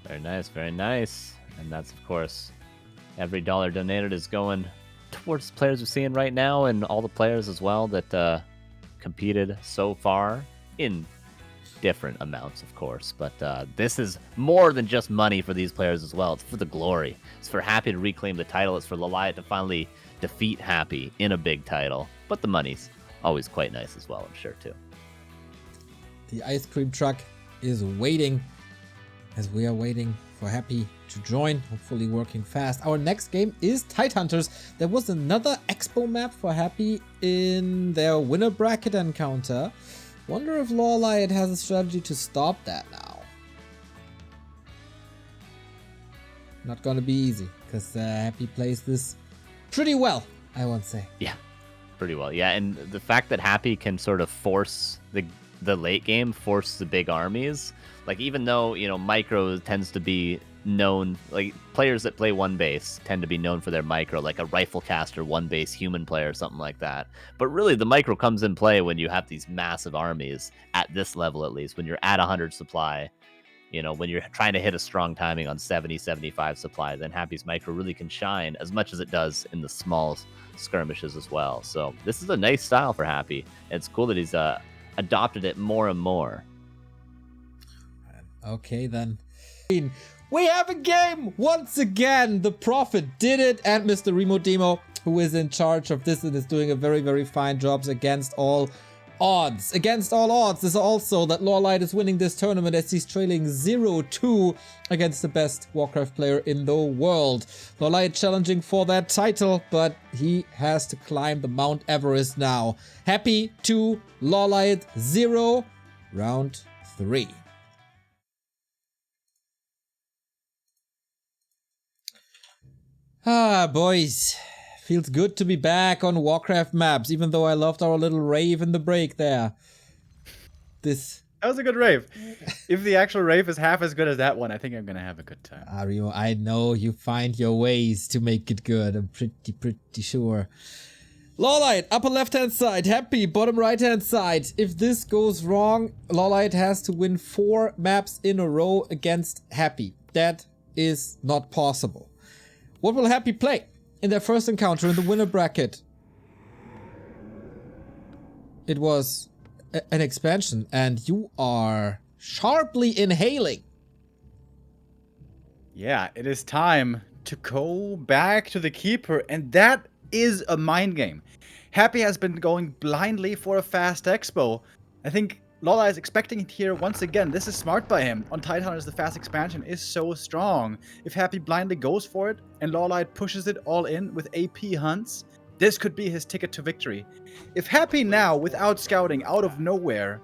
Very nice, very nice. And that's, of course, every dollar donated is going towards players we're seeing right now, and all the players as well that competed so far in different amounts, of course. But this is more than just money for these players as well. It's for the glory. It's for Happy to reclaim the title. It's for LawLiet to finally defeat Happy in a big title. But the money's always quite nice as well, I'm sure, too. The ice cream truck is waiting as we are waiting for Happy to join, hopefully working fast. Our next game is Tidehunters. There was another Expo map for Happy in their winner bracket encounter. Wonder if LawLiet has a strategy to stop that now. Not gonna be easy, because Happy plays this pretty well, I would say. Yeah, pretty well. Yeah, and the fact that Happy can sort of force the late game, force the big armies, like even though, you know, micro tends to be known, like players that play one base tend to be known for their micro, like a rifle caster, one base human player, something like that. But really the micro comes in play when you have these massive armies at this level, at least when you're at 100 supply, you know, when you're trying to hit a strong timing on 70, 75 supply, then Happy's micro really can shine as much as it does in the small skirmishes as well. So this is a nice style for Happy. It's cool that he's adopted it more and more. Okay, then. We have a game once again. The Prophet did it, and Mr. Remo Demo, who is in charge of this and is doing a very, very fine job against all odds. Against all odds is also that LawLiet is winning this tournament as he's trailing 0-2 against the best Warcraft player in the world. LawLiet challenging for that title, but he has to climb the Mount Everest now. Happy 2, LawLiet 0, round 3. Ah, boys. Feels good to be back on Warcraft maps, even though I loved our little rave in the break there. That was a good rave. If the actual rave is half as good as that one, I think I'm gonna have a good time. Remo, I know you find your ways to make it good. I'm pretty sure. LawLiet, upper left-hand side. Happy, bottom right-hand side. If this goes wrong, LawLiet has to win 4 maps in a row against Happy. That is not possible. What will Happy play in their first encounter in the winner bracket? It was an expansion, and you are sharply inhaling. Yeah, it is time to go back to the Keeper, and that is a mind game. Happy has been going blindly for a fast expo. I think LawLiet is expecting it here once again. This is smart by him. On Tidehunters, the fast expansion is so strong. If Happy blindly goes for it and LawLiet pushes it all in with AP hunts, this could be his ticket to victory. If Happy now, without scouting, out of nowhere,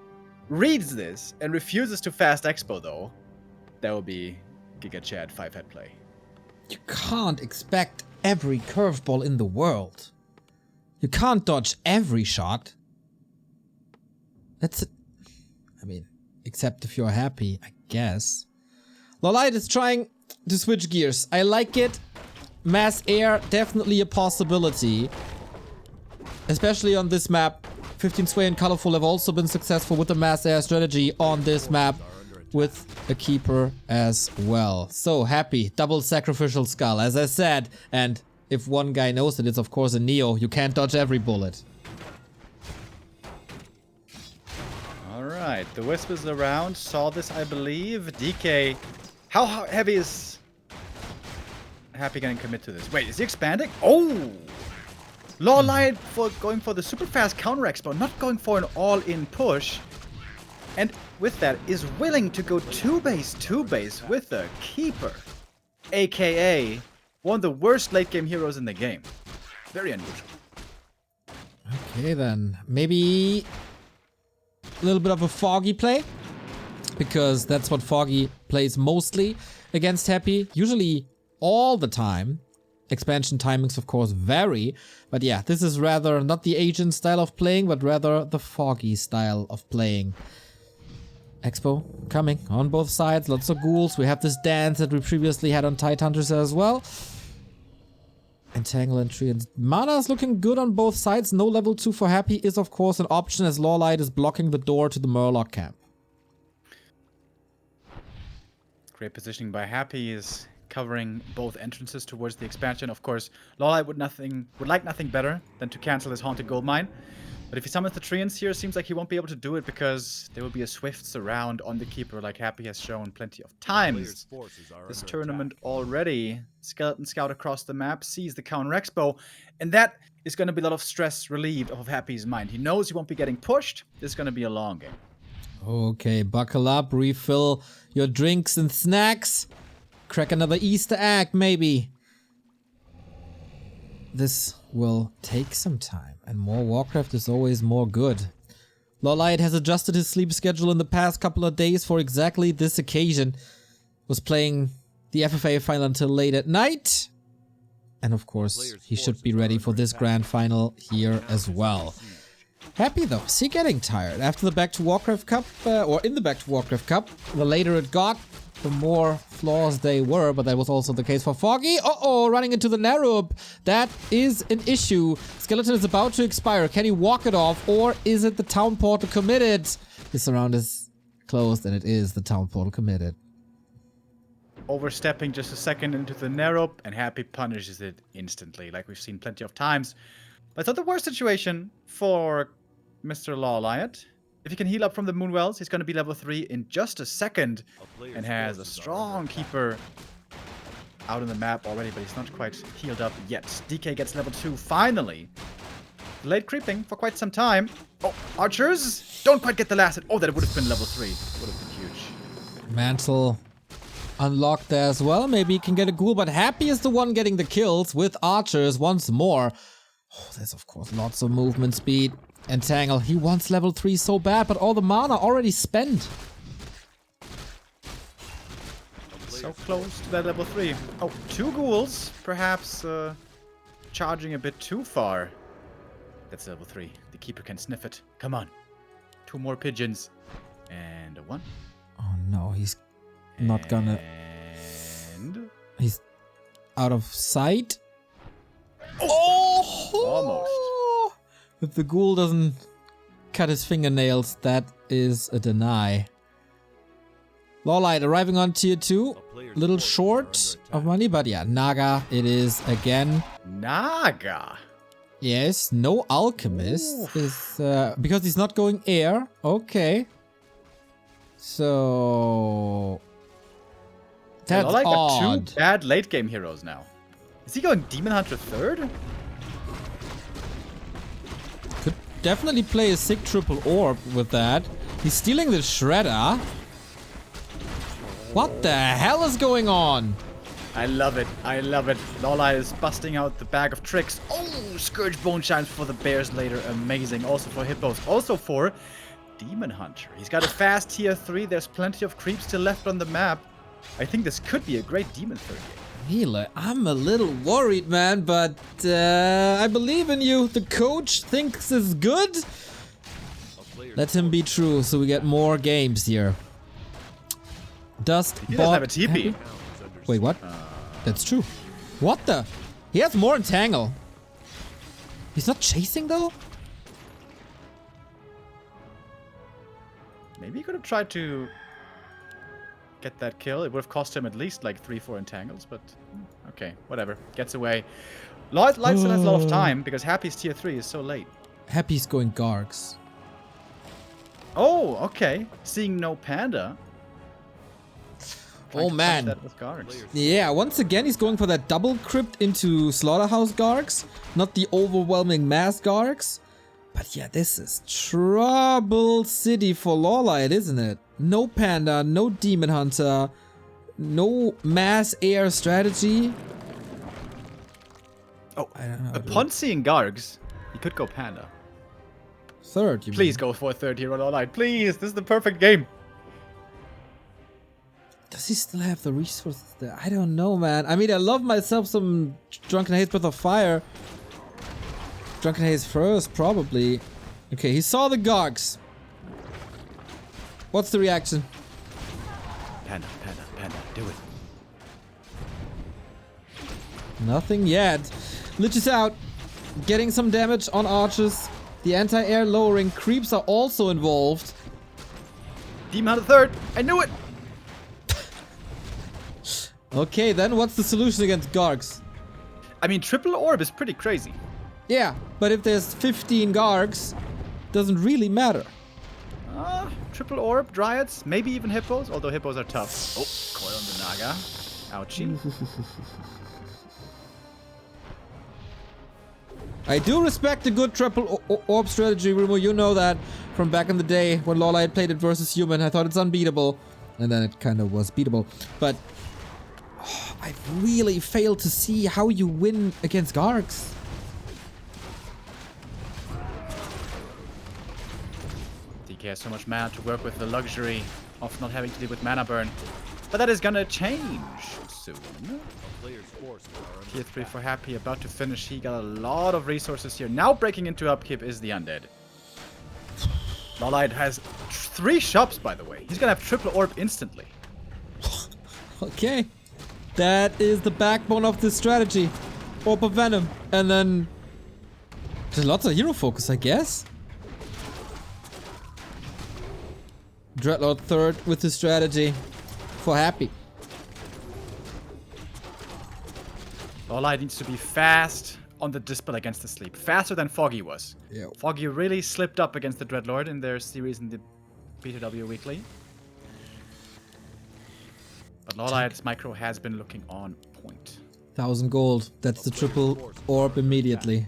reads this and refuses to fast expo though, that will be Giga Chad 5-head play. You can't expect every curveball in the world. You can't dodge every shot. I mean, except if you're Happy, I guess. LawLiet is trying to switch gears. I like it. Mass air, definitely a possibility. Especially on this map. 15 Sway and Colorful have also been successful with the mass air strategy on this map. With a Keeper as well. So Happy, double sacrificial skull, as I said. And if one guy knows it, it's of course a Neo. You can't dodge every bullet. Alright, the Whispers around saw this, I believe. DK, how heavy is Happy gonna commit to this? Wait, is he expanding? Oh! LawLiet for going for the super fast counter expo, not going for an all-in push. And with that, is willing to go 2-base with the Keeper. AKA one of the worst late game heroes in the game. Very unusual. Okay then, maybe a little bit of a Foggy play, because that's what Foggy plays mostly against Happy, usually all the time. Expansion timings of course vary, but yeah, this is rather not the Agent style of playing, but rather the Foggy style of playing. Expo coming on both sides, lots of ghouls. We have this dance that we previously had on Tidehunters as well. Entangle and Tree, and mana is looking good on both sides. No level 2 for Happy is of course an option, as LawLiet is blocking the door to the Murloc camp. Great positioning by Happy, is covering both entrances towards the expansion. Of course, LawLiet would like nothing better than to cancel his Haunted Goldmine. But if he summons the Treants here, it seems like he won't be able to do it because there will be a swift surround on the Keeper, like Happy has shown plenty of times this tournament already. Skeleton Scout across the map sees the Counter Expo, and that is going to be a lot of stress relieved off of Happy's mind. He knows he won't be getting pushed. This is going to be a long game. Okay, buckle up, refill your drinks and snacks. Crack another Easter egg, maybe. This will take some time, and more Warcraft is always more good. LawLiet has adjusted his sleep schedule in the past couple of days for exactly this occasion. Was playing the FFA final until late at night. And of course, he should be ready for this grand final here as well. Happy though, is he getting tired? After the Back to Warcraft Cup, or in the Back to Warcraft Cup, the later it got, the more flaws they were, but that was also the case for Foggy. Uh-oh, running into the Narub. That is an issue. Skeleton is about to expire. Can he walk it off, or is it the town portal committed? This round is closed, and it is the town portal committed. Overstepping just a second into the Narub, and Happy punishes it instantly, like we've seen plenty of times. But it's not the worst situation for Mr. LawLiet. If he can heal up from the Moonwells, he's going to be level 3 in just a second. And has a strong Keeper out on the map already, but he's not quite healed up yet. DK gets level 2 finally. Late creeping for quite some time. Oh, Archers don't quite get the last hit. Oh, that would have been level 3. Would have been huge. Mantle unlocked there as well. Maybe he can get a ghoul, but Happy is the one getting the kills with Archers once more. Oh, there's of course lots of movement speed. Entangle, he wants level 3 so bad, but all the mana already spent. So close to that level 3. Oh, 2 ghouls, perhaps charging a bit too far. That's level 3. The Keeper can sniff it. Come on. 2 more pigeons. And a 1. Oh no, he's not gonna... And... He's out of sight. Oh! Almost. If the ghoul doesn't cut his fingernails, that is a deny. LawLiet arriving on tier 2. Little short of money, but yeah, Naga it is again. Naga? Yes, no alchemist. Is, because he's not going air. Okay. So... That's LawLiet got odd. 2 bad late game heroes now. Is he going Demon Hunter 3rd? Could definitely play a sick triple orb with that. He's stealing the Shredder. What the hell is going on? I love it. I love it. LawLiet is busting out the bag of tricks. Oh, Scourge Bone Chimes for the bears later. Amazing. Also for Hippos. Also for Demon Hunter. He's got a fast tier 3. There's plenty of creeps still left on the map. I think this could be a great Demon 3 game. Healer, I'm a little worried, man, but I believe in you. The coach thinks it's good. Let him be true so we get more games here. Dust He doesn't have a TP. Wait, what? That's true. What the? He has more entangle. He's not chasing though? Maybe he could have tried to get that kill. It would have cost him at least like 3-4 entangles, but okay, whatever. Gets away. LawLiet still has a lot of time because Happy's tier 3 is so late. Happy's going Gargs. Oh, okay. Seeing no Panda. Oh man. That with Gargs. Yeah, once again he's going for that double crypt into Slaughterhouse Gargs, not the overwhelming mass Gargs. But yeah, this is trouble city for LawLiet, isn't it? No Panda, no Demon Hunter, no mass air strategy. Oh, I don't know. upon seeing Gargs, he could go Panda. Third, you Please mean? go for a third hero LawLiet. Please, this is the perfect game. Does he still have the resources there? I don't know, man. I mean, I love myself some Drunken Haze Breath of Fire. Drunken Haze first, probably. Okay, he saw the Gargs. What's the reaction? Panda, Panda, Panda, do it. Nothing yet. Lich is out. Getting some damage on archers. The anti-air lowering creeps are also involved. Demon Hunter 3rd. I knew it. Okay, then what's the solution against Gargs? I mean, triple orb is pretty crazy. Yeah, but if there's 15 Gargs, doesn't really matter. Triple orb, dryads, maybe even hippos, although hippos are tough. Oh, coil on the Naga. Ouchie. I do respect a good triple orb strategy, Remo. You know that from back in the day when LawLiet played it versus human. I thought it's unbeatable. And then it kind of was beatable. But I really failed to see how you win against Gargs. DK has so much mana to work with, the luxury of not having to deal with mana burn. But that is gonna change soon. Tier 3 for Happy, about to finish. He got a lot of resources here. Now breaking into upkeep is the Undead. LawLiet has 3 shops, by the way. He's gonna have triple orb instantly. Okay. That is the backbone of this strategy. Orb of Venom. And then there's lots of hero focus, I guess. Dreadlord third with the strategy for Happy. LawLiet needs to be fast on the dispel against the sleep. Faster than Foggy was. Yeah. Foggy really slipped up against the Dreadlord in their series in the BTW Weekly. But LawLiet's micro has been looking on point. 1,000 gold. That's the triple orb immediately.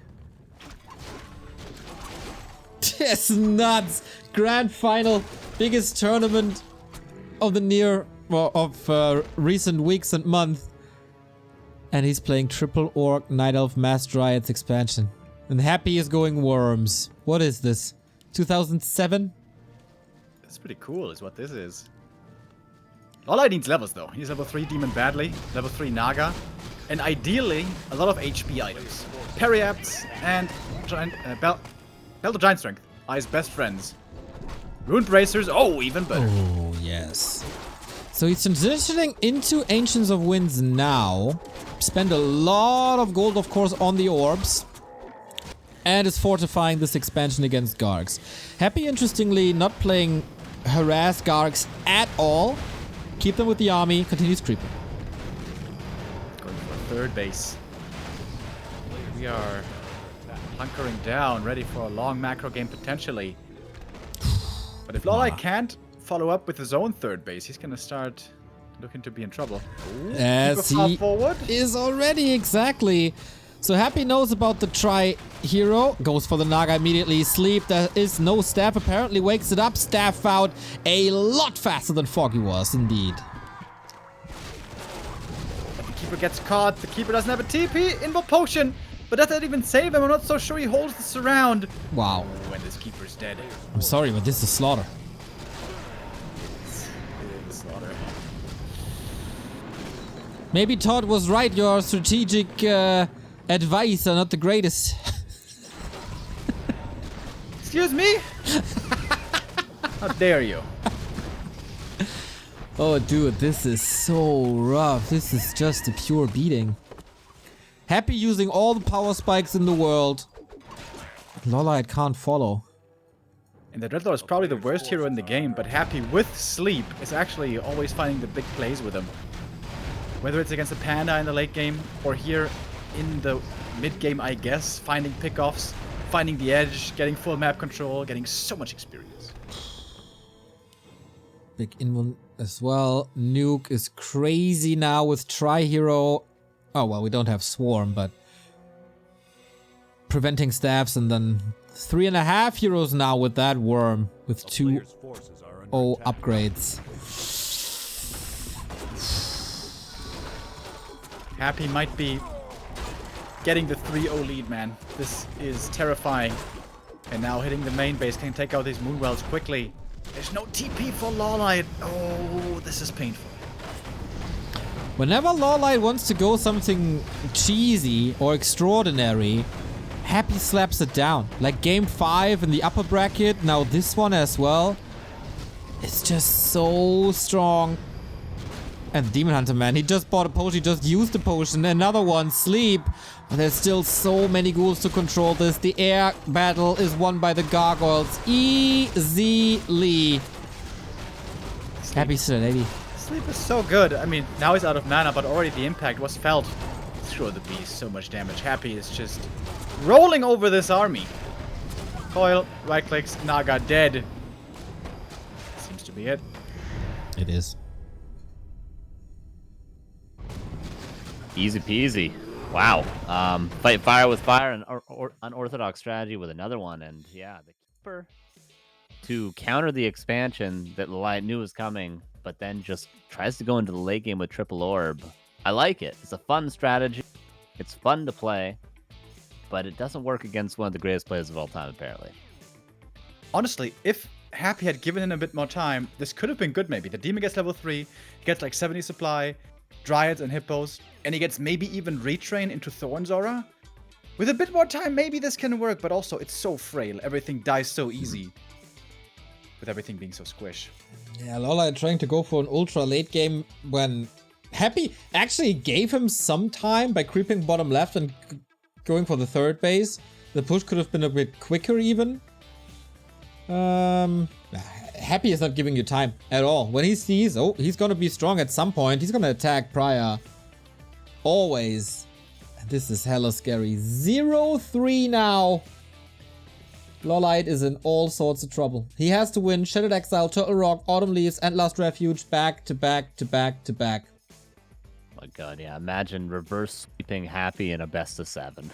It's nuts! Grand final. Biggest tournament of the recent weeks and months. And he's playing Triple Orc Night Elf Mass Dryads expansion. And Happy is going Worms. What is this? 2007? That's pretty cool is what this is. LawLiet needs levels though. He needs level 3 Demon badly, level 3 Naga, and ideally a lot of HP items. Periapts and Belt of Giant Strength are his best friends. Ruined Bracers, oh, even better. Oh, yes. So he's transitioning into Ancients of Winds now. Spend a lot of gold, of course, on the orbs. And is fortifying this expansion against Gargs. Happy, interestingly, not playing Harass Gargs at all. Keep them with the army, continues creeping. Going for third base. We are hunkering down, ready for a long macro game potentially. But if LawLiet can't follow up with his own third base, he's gonna start looking to be in trouble. Ooh, as he forward is already, exactly. So Happy knows about the tri-hero, goes for the Naga immediately. Sleep, there is no staff, apparently wakes it up. Staff out a lot faster than Foggy was, indeed. But the Keeper gets caught, the Keeper doesn't have a TP, Invo Potion, but that doesn't even save him. I'm not so sure he holds the surround. Wow. Oh, and this Keeper's dead. I'm sorry, but this is slaughter. Maybe Todd was right, your strategic advice are not the greatest. Excuse me? How dare you? Oh dude, this is so rough. This is just a pure beating. Happy using all the power spikes in the world. LawLiet can't follow. And the Dreadlord is probably the worst hero in the game, but Happy with Sleep is actually always finding the big plays with him. Whether it's against a Panda in the late game, or here in the mid game, I guess, finding pickoffs, finding the edge, getting full map control, getting so much experience. Big Inmon as well. Nuke is crazy now with Tri-Hero. Oh, well, we don't have Swarm, but preventing staffs, and then 3.5 heroes now with that Worm with 2 upgrades. Happy might be getting the 3-0 lead, man. This is terrifying. And now hitting the main base can take out these Moonwells quickly. There's no TP for LawLiet. Oh, this is painful. Whenever LawLiet wants to go something cheesy or extraordinary, Happy slaps it down. Like game 5 in the upper bracket, now this one as well. It's just so strong. And Demon Hunter, man, he just bought a potion, he just used the potion. Another one, Sleep. But there's still so many ghouls to control this. The air battle is won by the gargoyles easily. Happy still at 80. Sleep is so good. I mean, now he's out of mana, but already the impact was felt. Throw the beast, so much damage. Happy is just rolling over this army. Coil, right clicks, Naga dead. Seems to be it. It is. Easy peasy. Wow. Fight fire with fire and unorthodox strategy with another one. And yeah, the keeper to counter the expansion that LawLiet knew was coming, but then just tries to go into the late game with triple orb. I like it. It's a fun strategy. It's fun to play, but it doesn't work against one of the greatest players of all time, apparently. Honestly, if Happy had given him a bit more time, this could have been good maybe. The demon gets level 3, he gets like 70 supply, Dryads and Hippos, and he gets maybe even retrain into Thorn's Aura. With a bit more time, maybe this can work, but also it's so frail. Everything dies so easy. With everything being so squish. Yeah, LawLiet trying to go for an ultra late game when Happy actually gave him some time by creeping bottom left and going for the third base. The push could have been a bit quicker even. Happy is not giving you time at all. When he sees, oh, he's gonna be strong at some point, he's gonna attack prior. Always. This is hella scary. 0-3 now. LawLiet is in all sorts of trouble. He has to win Shattered Exile, Turtle Rock, Autumn Leaves, and Last Refuge back to back to back to back. Oh my god, yeah. Imagine reverse sweeping Happy in a best of 7.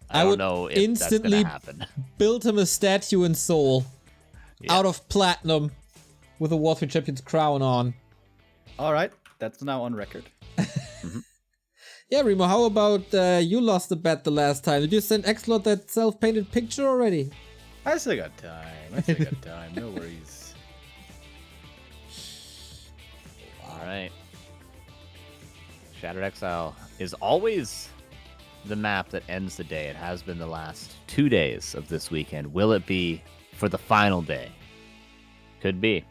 I don't know if instantly that's gonna happen. Build him a statue in Seoul out of platinum with a W3Champions crown on. Alright, that's now on record. Yeah, Remo, how about you lost the bet the last time? Did you send Exile that self-painted picture already? I still got time. No worries. Alright. Shattered Exile is always the map that ends the day. It has been the last 2 days of this weekend. Will it be for the final day? Could be.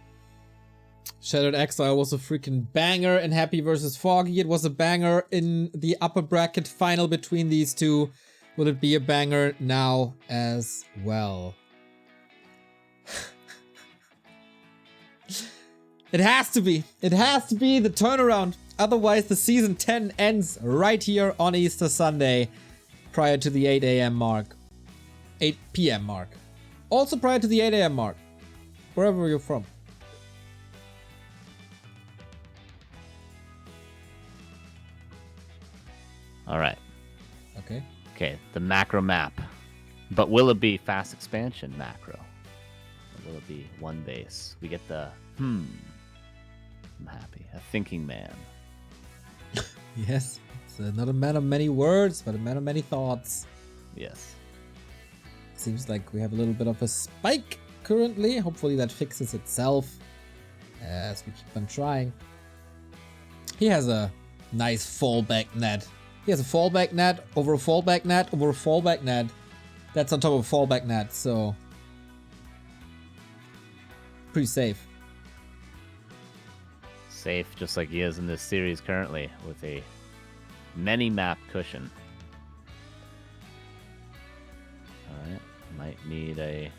Shattered Exile was a freaking banger in Happy versus Foggy. It was a banger in the upper bracket final between these two. Will it be a banger now as well? It has to be. It has to be the turnaround. Otherwise, the season 10 ends right here on Easter Sunday, prior to the 8 a.m. mark. 8 p.m. mark. Also prior to the 8 a.m. mark. Wherever you're from. All right. Okay. Okay, the macro map. But will it be fast expansion macro? Or will it be one base? We get the I'm happy. A thinking man. Yes. It's not a man of many words, but a man of many thoughts. Yes. Seems like we have a little bit of a spike currently. Hopefully that fixes itself as we keep on trying. He has a nice fallback net. He has a fallback net over a fallback net over a fallback net. That's on top of a fallback net, so pretty safe. Safe, just like he is in this series currently, with a many map cushion. Alright, might need a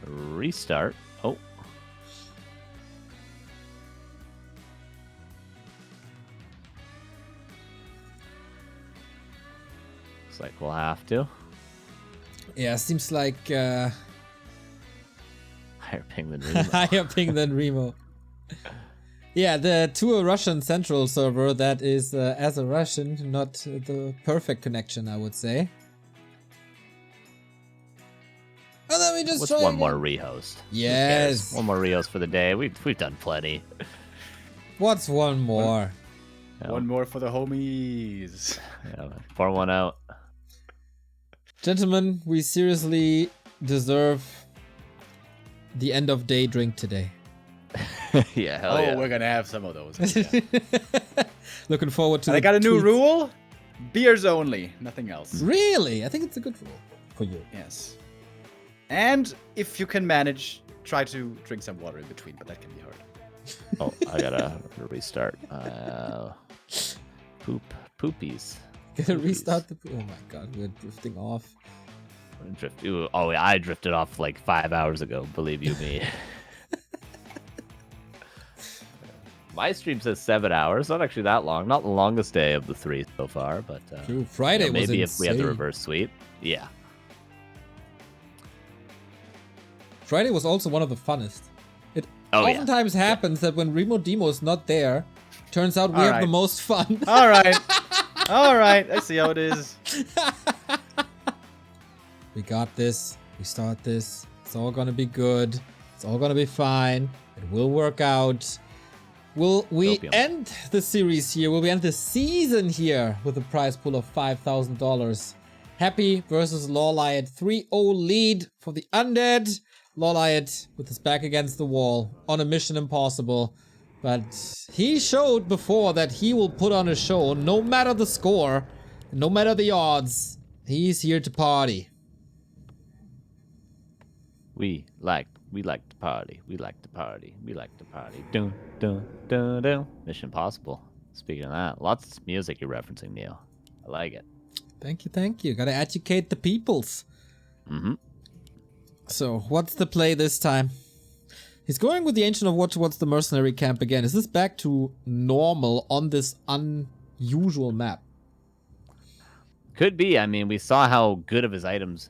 restart. Oh. Looks like we'll have to. Yeah, seems like Higher ping than Remo. higher ping than Remo. Yeah, to a Russian central server that is, as a Russian, not the perfect connection, I would say. And then we just What's try one again. more rehost? Who Yes. cares? One more rehost for the day. We've done plenty. What's one more? Yeah, One more for the homies. yeah, pour one out. Gentlemen, we seriously deserve the end of day drink today. Yeah, hell yeah. We're gonna have some of those. Yeah. Looking forward to I the got a new tweets. rule. Beers only, nothing else. Really? I think it's a good rule for you. Yes. And if you can manage, try to drink some water in between, but that can be hard. Oh, I gotta restart. Poopies. Gonna restart the... Oh my god, we're drifting off. Oh, yeah, I drifted off like 5 hours ago, believe you me. My stream says 7 hours. Not actually that long. Not the longest day of the 3 so far, but True. Friday was maybe if we have the insane. reverse sweep. Yeah. Friday was also one of the funnest. It Oh, yeah. oftentimes happens that when Remo Demo is not there, turns out we have the most fun. All right. All right. I see how it is. We got this. We start this. It's all gonna be good. It's all gonna be fine. It will work out. Will we Opium. end the series here? Will we end the season here with a prize pool of $5,000? Happy versus LawLiet. 3-0 lead for the Undead. LawLiet with his back against the wall on a mission impossible. But he showed before that he will put on a show no matter the score, no matter the odds. He's here to party. We like to party. We like to party. We like to party. Dun, dun, dun, dun. Mission Impossible. Speaking of that, lots of music you're referencing, Neil. I like it. Thank you, thank you. Gotta educate the peoples. Mm-hmm. So, what's the play this time? He's going with the Ancient of War towards the mercenary camp again. Is this back to normal on this unusual map? Could be. I mean, we saw how good his items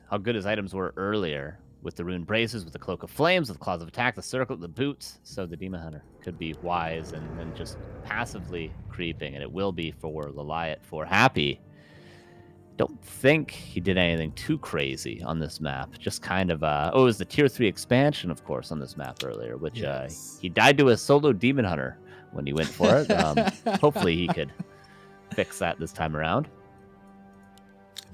were earlier with the rune braces, with the cloak of flames, with the claws of attack, the circle, the boots. So the Demon Hunter could be wise and just passively creeping, and it will be for LawLiet for Happy. Don't think he did anything too crazy on this map. Just kind of it was the tier 3 expansion, of course, on this map earlier, which yes. He died to a solo Demon Hunter when he went for it. Hopefully he could fix that this time around.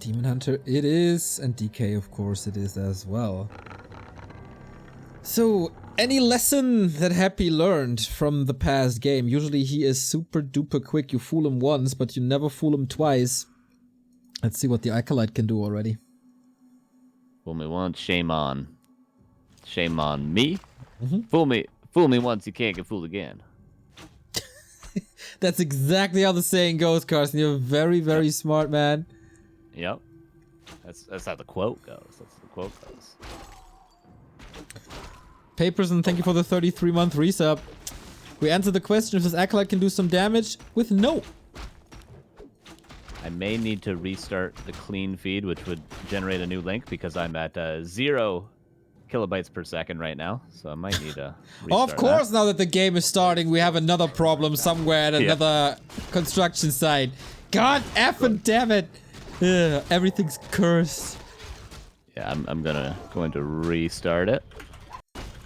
Demon Hunter it is, and DK of course it is as well. So, any lesson that Happy learned from the past game? Usually he is super duper quick. You fool him once, but you never fool him twice. Let's see what the Acolyte can do already. Fool me once, shame on. Shame on me. Mm-hmm. Fool me once, you can't get fooled again. That's exactly how the saying goes, Carson. You're a very, very smart man. Yep. That's how the quote goes. That's the quote goes. Paperson, thank you for the 33-month resub. We answer the question if this Acolyte can do some damage with no. I may need to restart the clean feed, which would generate a new link because I'm at 0 kilobytes per second right now. So I might need to restart Of course, that. now that the game is starting, we have another problem somewhere at another construction site. God effing damn it. Ugh, everything's cursed. Yeah, I'm going to restart it.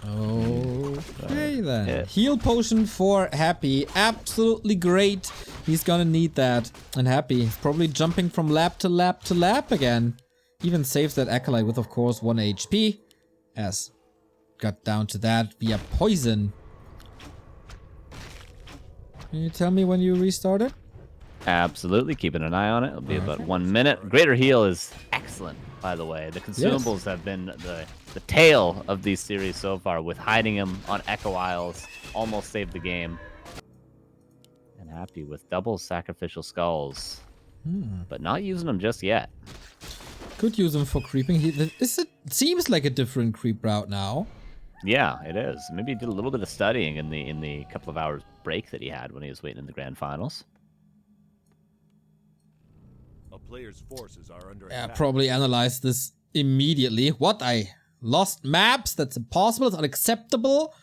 Okay then. Heal potion for Happy. Absolutely great. He's gonna need that. And Happy is probably jumping from lap to lap to lap again. Even saves that Acolyte with, of course, 1 HP. As got down to that via poison. Can you tell me when you restart it? Absolutely, keeping an eye on it. It'll be about 1 minute. Greater heal is excellent, by the way. The consumables have been the tail of these series so far, with hiding them on Echo Isles. Almost saved the game. And Happy with double sacrificial skulls. But not using them just yet. Could use him for creeping. It seems like a different creep route now. Yeah, it is. Maybe he did a little bit of studying in the couple of hours break that he had when he was waiting in the grand finals. Player's forces are under Yeah, attack. probably analyze this immediately. What? I lost maps? That's impossible. It's unacceptable.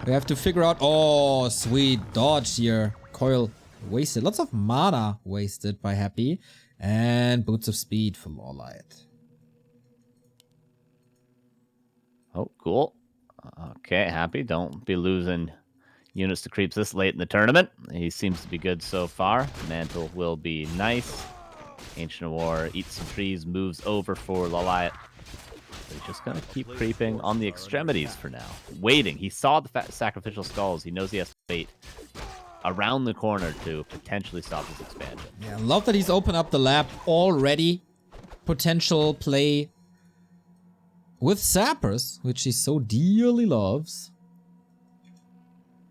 We have to figure out. Oh, sweet dodge here. Coil wasted. Lots of mana wasted by Happy. And Boots of Speed for LawLiet. Oh, cool. Okay, Happy. Don't be losing units to creeps this late in the tournament. He seems to be good so far. Mantle will be nice. Ancient War eats some trees, moves over for LawLiet. He's just gonna keep creeping on the extremities for now. Waiting. He saw the sacrificial skulls. He knows he has to wait around the corner to potentially stop his expansion. Yeah, I love that he's opened up the lab already. Potential play with Sappers, which he so dearly loves.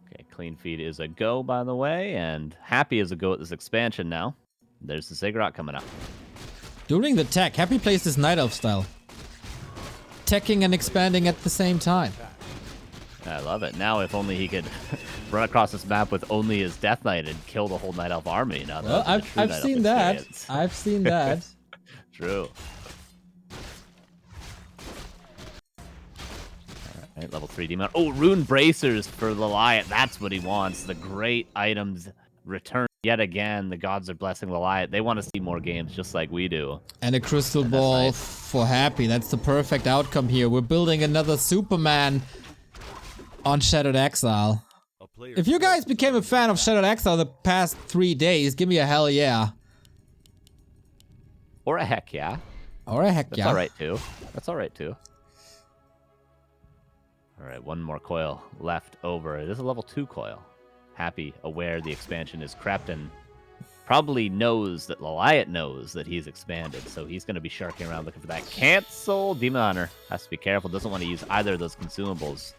Okay, clean feed is a go, by the way, and Happy is a go at this expansion now. There's the Ziggurat coming up. During the tech, Happy plays this Night Elf style. Teching and expanding at the same time. I love it. Now, if only he could run across this map with only his Death Knight and kill the whole Night Elf army. Now, well, I've seen that. I've seen that. True. Right, level 3 demon. Oh, rune bracers for LawLiet. That's what he wants. The great items return yet again. The gods are blessing LawLiet. They want to see more games just like we do. And a crystal ball for Happy. That's the perfect outcome here. We're building another Superman on Shattered Exile. If you guys became a fan of Shattered Exile the past 3 days, give me a hell yeah. Or a heck yeah. Or a heck yeah. That's alright too. That's alright too. Alright, one more coil left over. It is a level 2 coil. Happy, aware the expansion is crept, and probably knows that LawLiet knows that he's expanded, so he's going to be sharking around looking for that. Cancel! Demon Hunter has to be careful. Doesn't want to use either of those consumables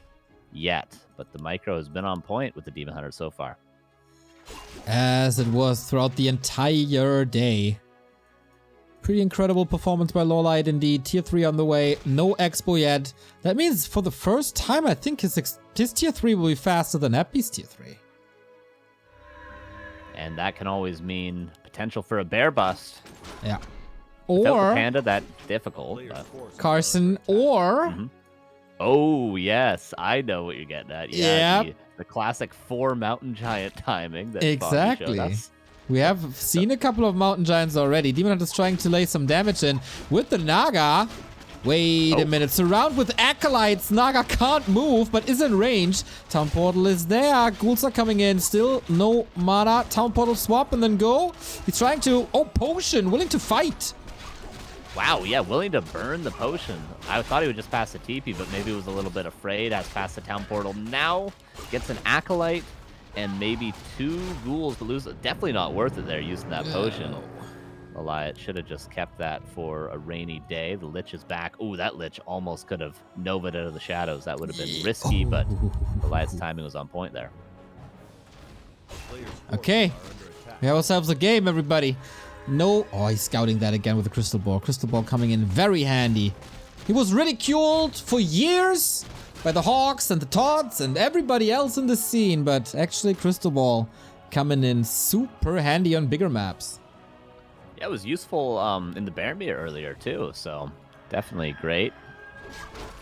yet, but the micro has been on point with the Demon Hunter so far. As it was throughout the entire day. Pretty incredible performance by LawLiet indeed. Tier 3 on the way. No expo yet. That means for the first time, I think his tier 3 will be faster than Happy's tier 3. And that can always mean potential for a bear bust. Yeah. Without Or the panda, that difficult. But... Carson, or... Oh, yes. I know what you're getting at. Yeah. Yep. The classic 4 mountain giant timing that Exactly. Foggy showed us. We have seen a couple of mountain giants already. Demon Hunter's trying to lay some damage in with the Naga. Wait a minute. Surround with acolytes. Naga can't move, but is in range. Town portal is there. Ghouls are coming in. Still no mana. Town portal swap and then go. He's trying to... Oh, potion. Willing to fight. Wow, yeah, willing to burn the potion. I thought he would just pass the TP, but maybe he was a little bit afraid. Has passed the town portal now. Gets an acolyte. And maybe 2 ghouls to lose. Definitely not worth it there using that potion. LawLiet should have just kept that for a rainy day. The Lich is back. Ooh, that Lich almost could have Nova'd out of the shadows. That would have been risky, but LawLiet's timing was on point there. Okay. We have ourselves a game, everybody. No... Oh, he's scouting that again with the crystal ball. Crystal ball coming in very handy. He was ridiculed for years by the Hawks and the Todds and everybody else in the scene, but actually Crystal Ball coming in super handy on bigger maps. Yeah, it was useful in the Baromir earlier too, so definitely great.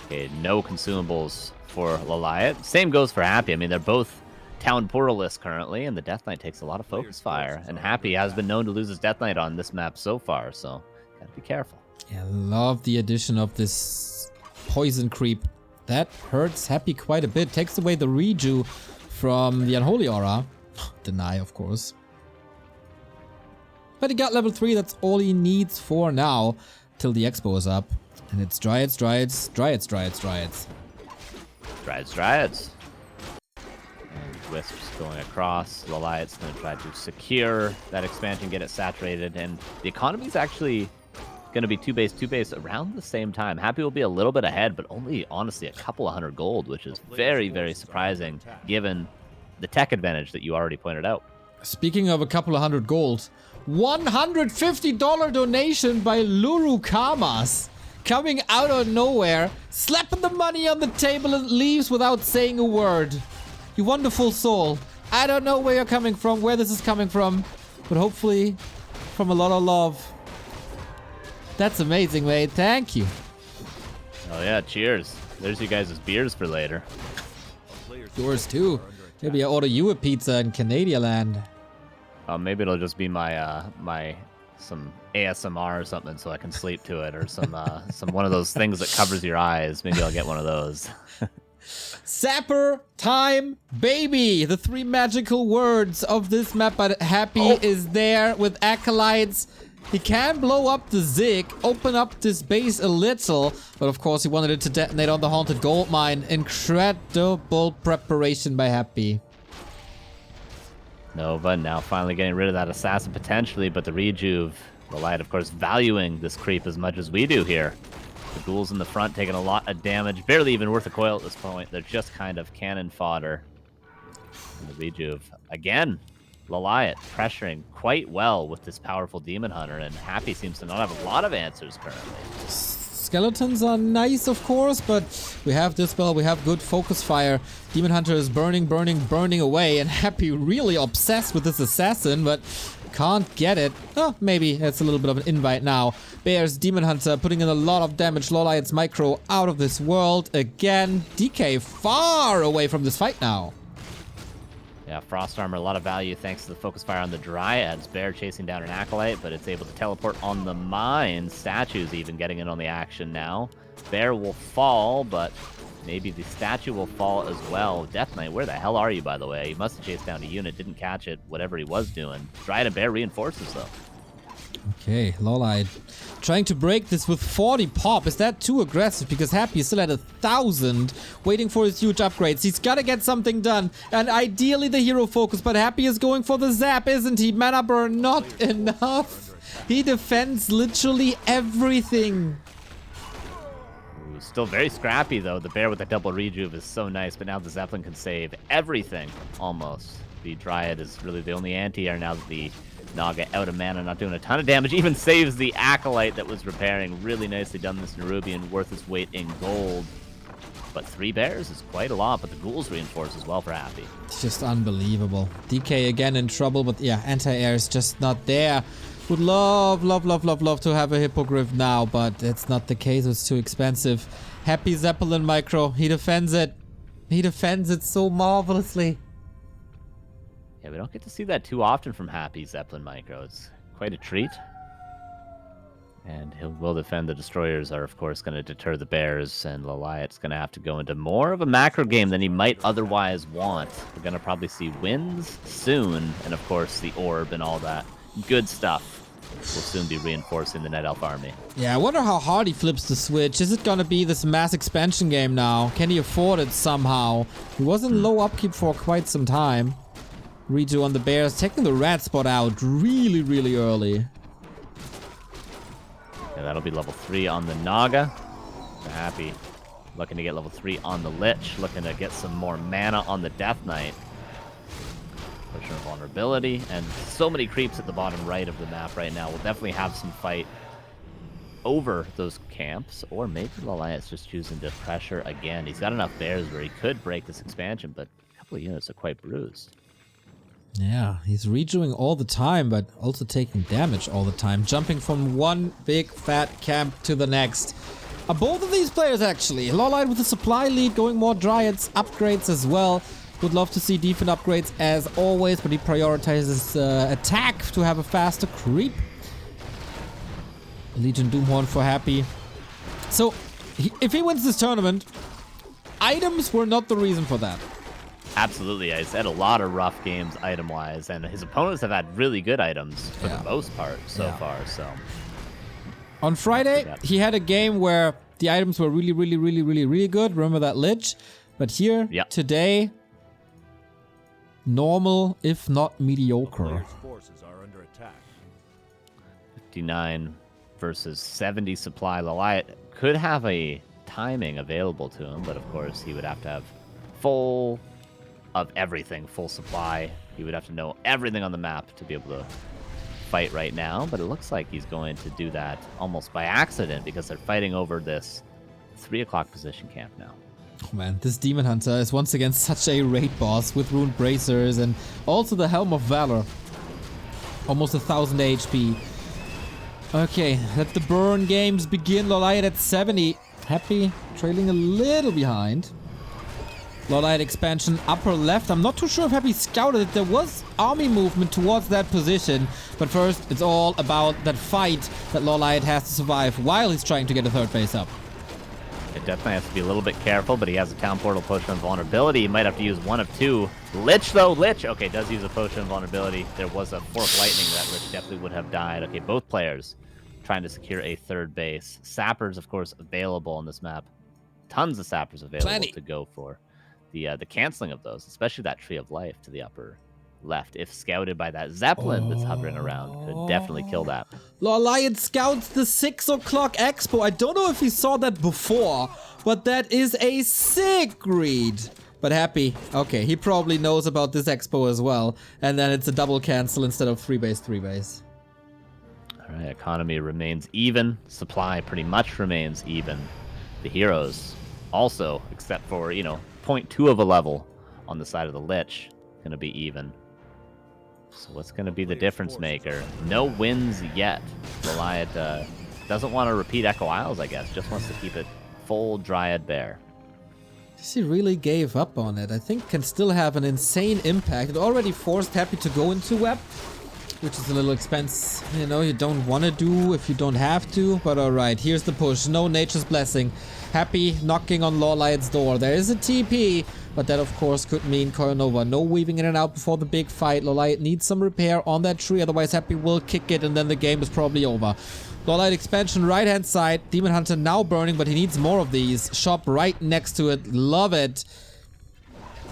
Okay, no consumables for LawLiet. Same goes for Happy. I mean, they're both town portalless currently, and the Death Knight takes a lot of focus fire, and Happy has been known to lose his Death Knight on this map so far, so gotta be careful. Yeah, love the addition of this poison creep. That hurts Happy quite a bit. Takes away the reju from the Unholy Aura. Deny, of course. But he got level 3. That's all he needs for now. Till the expo is up. And it's Dryads, Dryads, Dryads, Dryads, Dryads. Dryads, Dryads. And Wisps going across. LawLiet's going to try to secure that expansion, get it saturated. And the economy's actually... going to be 2 base around the same time. Happy will be a little bit ahead, but only honestly a couple of 100 gold, which is very, very surprising given the tech advantage that you already pointed out. Speaking of a couple of 100 gold, $150 donation by Luru Kamas coming out of nowhere, slapping the money on the table and leaves without saying a word. You wonderful soul. I don't know where you're coming from, where this is coming from, but hopefully from a lot of love. That's amazing, mate. Thank you. Oh yeah, cheers. There's you guys' beers for later. Yours too. Maybe I order you a pizza in Canadian land. Maybe it'll just be my some ASMR or something so I can sleep to it, or some one of those things that covers your eyes. Maybe I'll get one of those. Sapper time, baby. The 3 magical words of this map, but Happy is there with acolytes. He can blow up the Zig, open up this base a little, but of course he wanted it to detonate on the Haunted Gold Mine. Incredible preparation by Happy. Nova now finally getting rid of that assassin potentially, but the rejuve, LawLiet of course valuing this creep as much as we do here. The ghouls in the front taking a lot of damage, barely even worth a coil at this point. They're just kind of cannon fodder. And the rejuve again. LawLiet pressuring quite well with this powerful Demon Hunter, and Happy seems to not have a lot of answers currently. Skeletons are nice, of course, but we have Dispel, we have good focus fire. Demon Hunter is burning away, and Happy really obsessed with this assassin, but can't get it. Oh, maybe it's a little bit of an invite now. Bears, Demon Hunter putting in a lot of damage. LawLiet's micro out of this world again. DK far away from this fight now. Yeah, Frost Armor, a lot of value thanks to the focus fire on the Dryads. Bear chasing down an Acolyte, but it's able to teleport on the mine. Statue's even getting in on the action now. Bear will fall, but maybe the statue will fall as well. Death Knight, where the hell are you, by the way? He must have chased down a unit, didn't catch it, whatever he was doing. Dryad and Bear reinforces, though. Okay, LawLiet trying to break this with 40 pop. Is that too aggressive? Because Happy is still at 1,000, waiting for his huge upgrades. He's got to get something done, and ideally the hero focus, but Happy is going for the zap, isn't he? Mana burn not enough. He defends literally everything. Ooh, still very scrappy, though. The Bear with the double rejuve is so nice, but now the Zeppelin can save everything, almost. The Dryad is really the only anti-air now that the Naga out of mana, not doing a ton of damage. Even saves the Acolyte that was repairing. Really nicely done, this Nerubian, worth its weight in gold. But 3 bears is quite a lot, but the ghouls reinforce as well for Happy. It's just unbelievable. DK again in trouble, but yeah, anti-air is just not there. Would love to have a Hippogriff now, but it's not the case. It's too expensive. Happy Zeppelin micro. He defends it. He defends it so marvelously. Yeah, we don't get to see that too often from Happy Zeppelin micro. It's quite a treat. And he will defend. The destroyers are, of course, going to deter the bears, and LawLiet's going to have to go into more of a macro game than he might otherwise want. We're going to probably see wins soon, and of course the orb and all that good stuff will soon be reinforcing the Night Elf army. Yeah, I wonder how hard he flips the switch. Is it going to be this mass expansion game now? Can he afford it somehow? He was in low upkeep for quite some time. Redo on the bears, taking the rat spot out really early. Yeah, that'll be level 3 on the Naga. Happy looking to get level 3 on the Lich, looking to get some more mana on the Death Knight. Pushing vulnerability, and so many creeps at the bottom right of the map right now. We'll definitely have some fight over those camps, or maybe LawLiet's just choosing to pressure again. He's got enough bears where he could break this expansion, but a couple of units are quite bruised. Yeah, he's redoing all the time, but also taking damage all the time. Jumping from one big fat camp to the next. Both of these players, actually. LawLiet with the supply lead, going more Dryads, upgrades as well. Would love to see defense upgrades as always, but he prioritizes attack to have a faster creep. Legion Doomhorn for Happy. So, if he wins this tournament, items were not the reason for that. Absolutely, he's had a lot of rough games item-wise, and his opponents have had really good items for the most part so far. So, on Friday, he had a game where the items were really good. Remember that Lich? But here, today, normal, if not mediocre. Forces are under attack. 59 versus 70 supply. LawLiet could have a timing available to him, but of course he would have to have full of everything, full supply. He would have to know everything on the map to be able to fight right now, but it looks like he's going to do that almost by accident because they're fighting over this 3 o'clock position camp now. Oh man, this Demon Hunter is once again such a raid boss with Rune Bracers and also the Helm of Valor. Almost 1,000 HP. Okay, let the burn games begin. LawLiet at 70. Happy trailing a little behind. LawLiet expansion upper left. I'm not too sure if Happy scouted it. There was army movement towards that position. But first, it's all about that fight that LawLiet has to survive while he's trying to get a third base up. It definitely has to be a little bit careful, but he has a town portal potion of vulnerability. He might have to use one of two. Lich, though. Lich, okay, does use a potion of vulnerability. There was a fork lightning that Lich definitely would have died. Okay, both players trying to secure a third base. Sappers, of course, available on this map. Tons of sappers available to go for. The canceling of those, especially that Tree of Life to the upper left, if scouted by that Zeppelin that's hovering around, could definitely kill that. LawLiet scouts the 6 o'clock expo. I don't know if he saw that before, but that is a sick read. But Happy, okay, he probably knows about this expo as well. And then it's a double cancel instead of 3 base. All All right, economy remains even. Supply pretty much remains even. The heroes also, except for, 0.2 of a level on the side of the Lich, going to be even. So what's going to be the difference maker? No wins yet. LawLiet doesn't want to repeat Echo Isles, I guess. Just wants to keep it full Dryad Bear. He really gave up on it. I think can still have an insane impact. It already forced Happy to go into Web, which is a little expense, you don't want to do if you don't have to. But alright, here's the push. No Nature's Blessing. Happy knocking on LawLiet's door. There is a TP, but that of course could mean Coronova. No weaving in and out before the big fight. LawLiet needs some repair on that tree, otherwise Happy will kick it and then the game is probably over. LawLiet expansion right hand side. Demon Hunter now burning, but he needs more of these. Shop right next to it. Love it.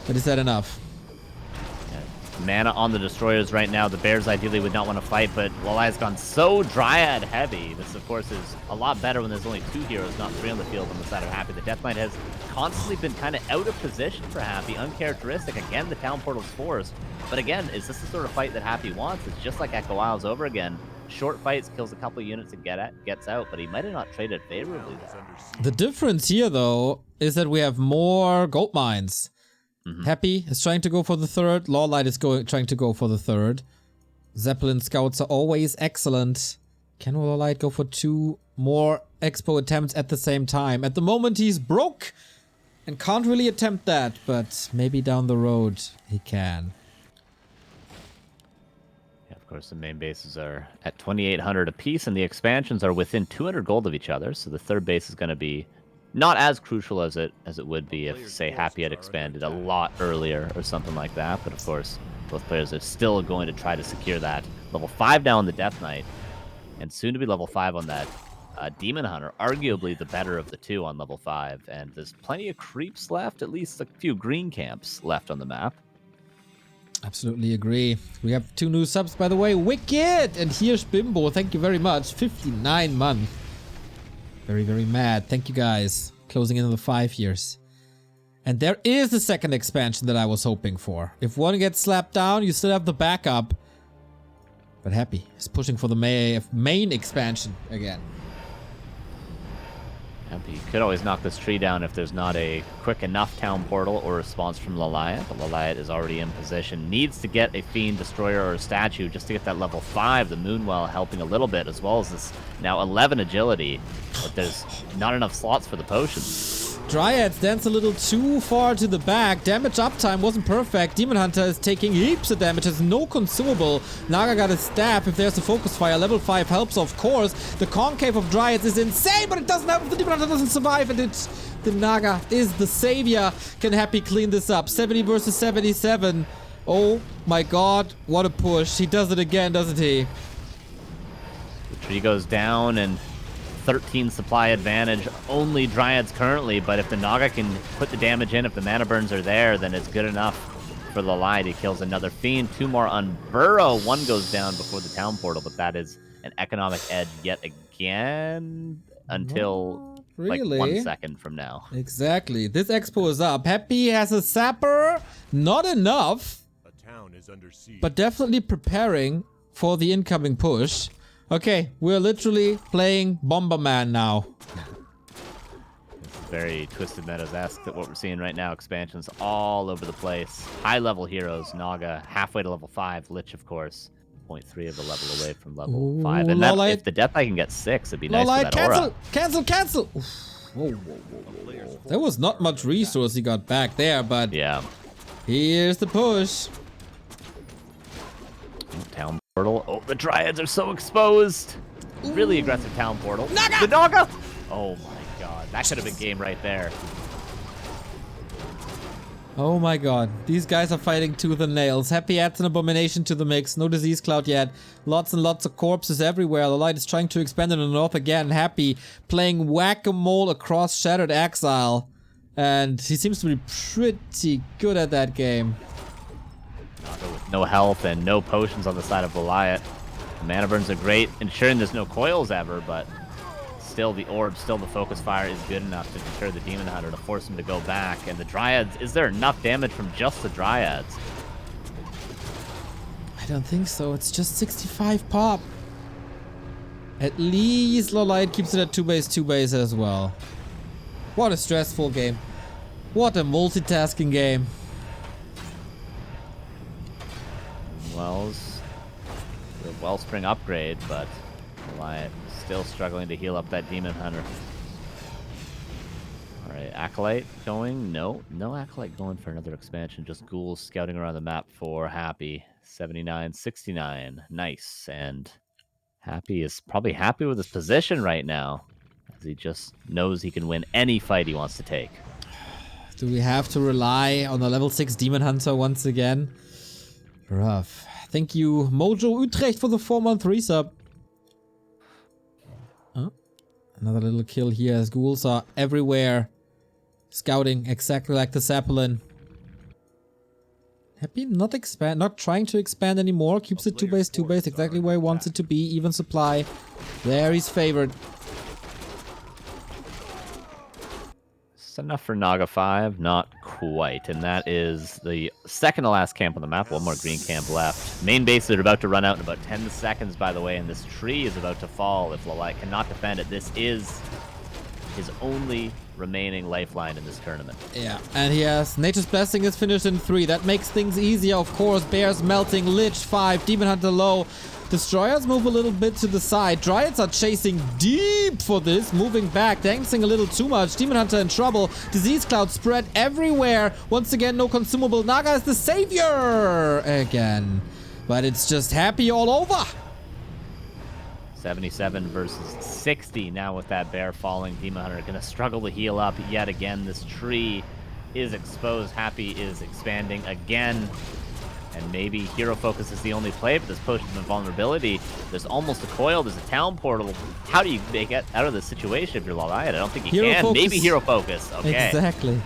But is that enough? Mana on the destroyers right now. The Bears ideally would not want to fight, but LawLiet's gone so Dryad heavy. This, of course, is a lot better when there's only 2 heroes, not 3 on the field on the side of Happy. The Death Knight has constantly been kind of out of position for Happy. Uncharacteristic. Again, the Town Portal's forced. But again, is this the sort of fight that Happy wants? It's just like Echo Isles over again. Short fights, kills a couple of units and gets out, but he might have not traded favorably there. The difference here, though, is that we have more gold mines. Happy is trying to go for the 3rd. LawLiet is trying to go for the 3rd. Zeppelin scouts are always excellent. Can LawLiet go for 2 more expo attempts at the same time? At the moment he's broke and can't really attempt that, but maybe down the road he can. Yeah, of course, the main bases are at 2,800 apiece, and the expansions are within 200 gold of each other, so the 3rd base is going to be not as crucial as it would be if, say, Happy had expanded a lot earlier or something like that. But of course, both players are still going to try to secure that. Level 5 now on the Death Knight, and soon to be level 5 on that Demon Hunter. Arguably the better of the 2 on level 5. And there's plenty of creeps left, at least a few green camps left on the map. Absolutely agree. We have 2 new subs, by the way. Wicked! And here's Bimbo. Thank you very much. 59 months. Very, very mad. Thank you guys. Closing in on the 5 years. And there is the 2nd expansion that I was hoping for. If one gets slapped down, you still have the backup. But Happy is pushing for the main expansion again. Happy could always knock this tree down if there's not a quick enough town portal or response from LawLiet. But LawLiet is already in position. Needs to get a Fiend Destroyer or a statue just to get that level 5. The Moonwell helping a little bit, as well as this now 11 agility. But there's not enough slots for the potions. Dryads dance a little too far to the back. Damage uptime wasn't perfect. Demon Hunter is taking heaps of damage. Has no consumable. Naga got a stab. If there's a focus fire, level 5 helps, of course. The concave of Dryads is insane, but it doesn't help if the Demon Hunter doesn't survive. And the Naga is the savior. Can Happy clean this up? 70 versus 77. Oh my god, what a push. He does it again, doesn't he? The tree goes down and 13 supply advantage, only Dryads currently, but if the Naga can put the damage in, if the mana burns are there, then it's good enough for LawLiet. He kills another Fiend, 2 more on Burrow, 1 goes down before the town portal, but that is an economic edge yet again until Really? like 1 second from now. Exactly. This expo is up. Happy has a sapper, not enough, A town is under siege. but definitely preparing for the incoming push. Okay, we're literally playing Bomberman now. Very Twisted Meadows-esque that what we're seeing right now. Expansions all over the place. High-level heroes. Naga halfway to level 5. Lich, of course, 0.3 of a level away from level 5. And that, if the Death Knight can get 6, it'd be nice for that aura. Cancel! Oof. Whoa. There was not much resource he got back there, but Yeah. here's the push. Town portal. Oh, the Dryads are so exposed. Really aggressive town portal. Naga! The Naga! Oh my god. That could have been game right there. Oh my god, these guys are fighting tooth and nails. Happy adds an abomination to the mix. No disease cloud yet. Lots and lots of corpses everywhere. LawLiet is trying to expand in the north again. Happy playing whack-a-mole across Shattered Exile. And he seems to be pretty good at that game. Naga with no health and no potions on the side of LawLiet. The mana burns are great, ensuring there's no coils ever, but still the orb, still the focus fire is good enough to deter the Demon Hunter, to force him to go back. And the Dryads, is there enough damage from just the Dryads? I don't think so. It's just 65 pop. At least LawLiet keeps it at 2 base as well. What a stressful game. What a multitasking game. Wells, the Wellspring upgrade, but LawLiet still struggling to heal up that Demon Hunter. Alright, Acolyte going? No Acolyte going for another expansion. Just ghouls scouting around the map for Happy. 79-69. Nice. And Happy is probably happy with his position right now, as he just knows he can win any fight he wants to take. Do we have to rely on the level 6 Demon Hunter once again? Rough. Thank you, Mojo Utrecht, for the 4-month resub. Oh, another little kill here as ghouls are everywhere. Scouting exactly like the Zeppelin. Happy not trying to expand anymore. Keeps it 2 base, exactly where he wants it to be. Even supply. There he's favored. It's enough for Naga 5, not quite. And that is the second to last camp on the map. One more green camp left. Main bases are about to run out in about 10 seconds, by the way, and this tree is about to fall if LawLiet cannot defend it. This is his only remaining lifeline in this tournament. Yeah, and he has Nature's Blessing is finished in 3. That makes things easier, of course. Bears melting, Lich 5, Demon Hunter low. Destroyers move a little bit to the side. Dryads are chasing deep for this, moving back, dancing a little too much. Demon Hunter in trouble. Disease cloud spread everywhere. Once again, no consumable. Naga is the savior again. But it's just Happy all over. 77 versus 60 now with that bear falling. Demon Hunter going to struggle to heal up yet again. This tree is exposed. Happy is expanding again. And maybe Hero Focus is the only play for this potion of invulnerability. There's almost a coil. There's a town portal. How do you make it out of this situation if you're LawLiet? I don't think you can. Focus. Maybe Hero Focus. Okay. Exactly.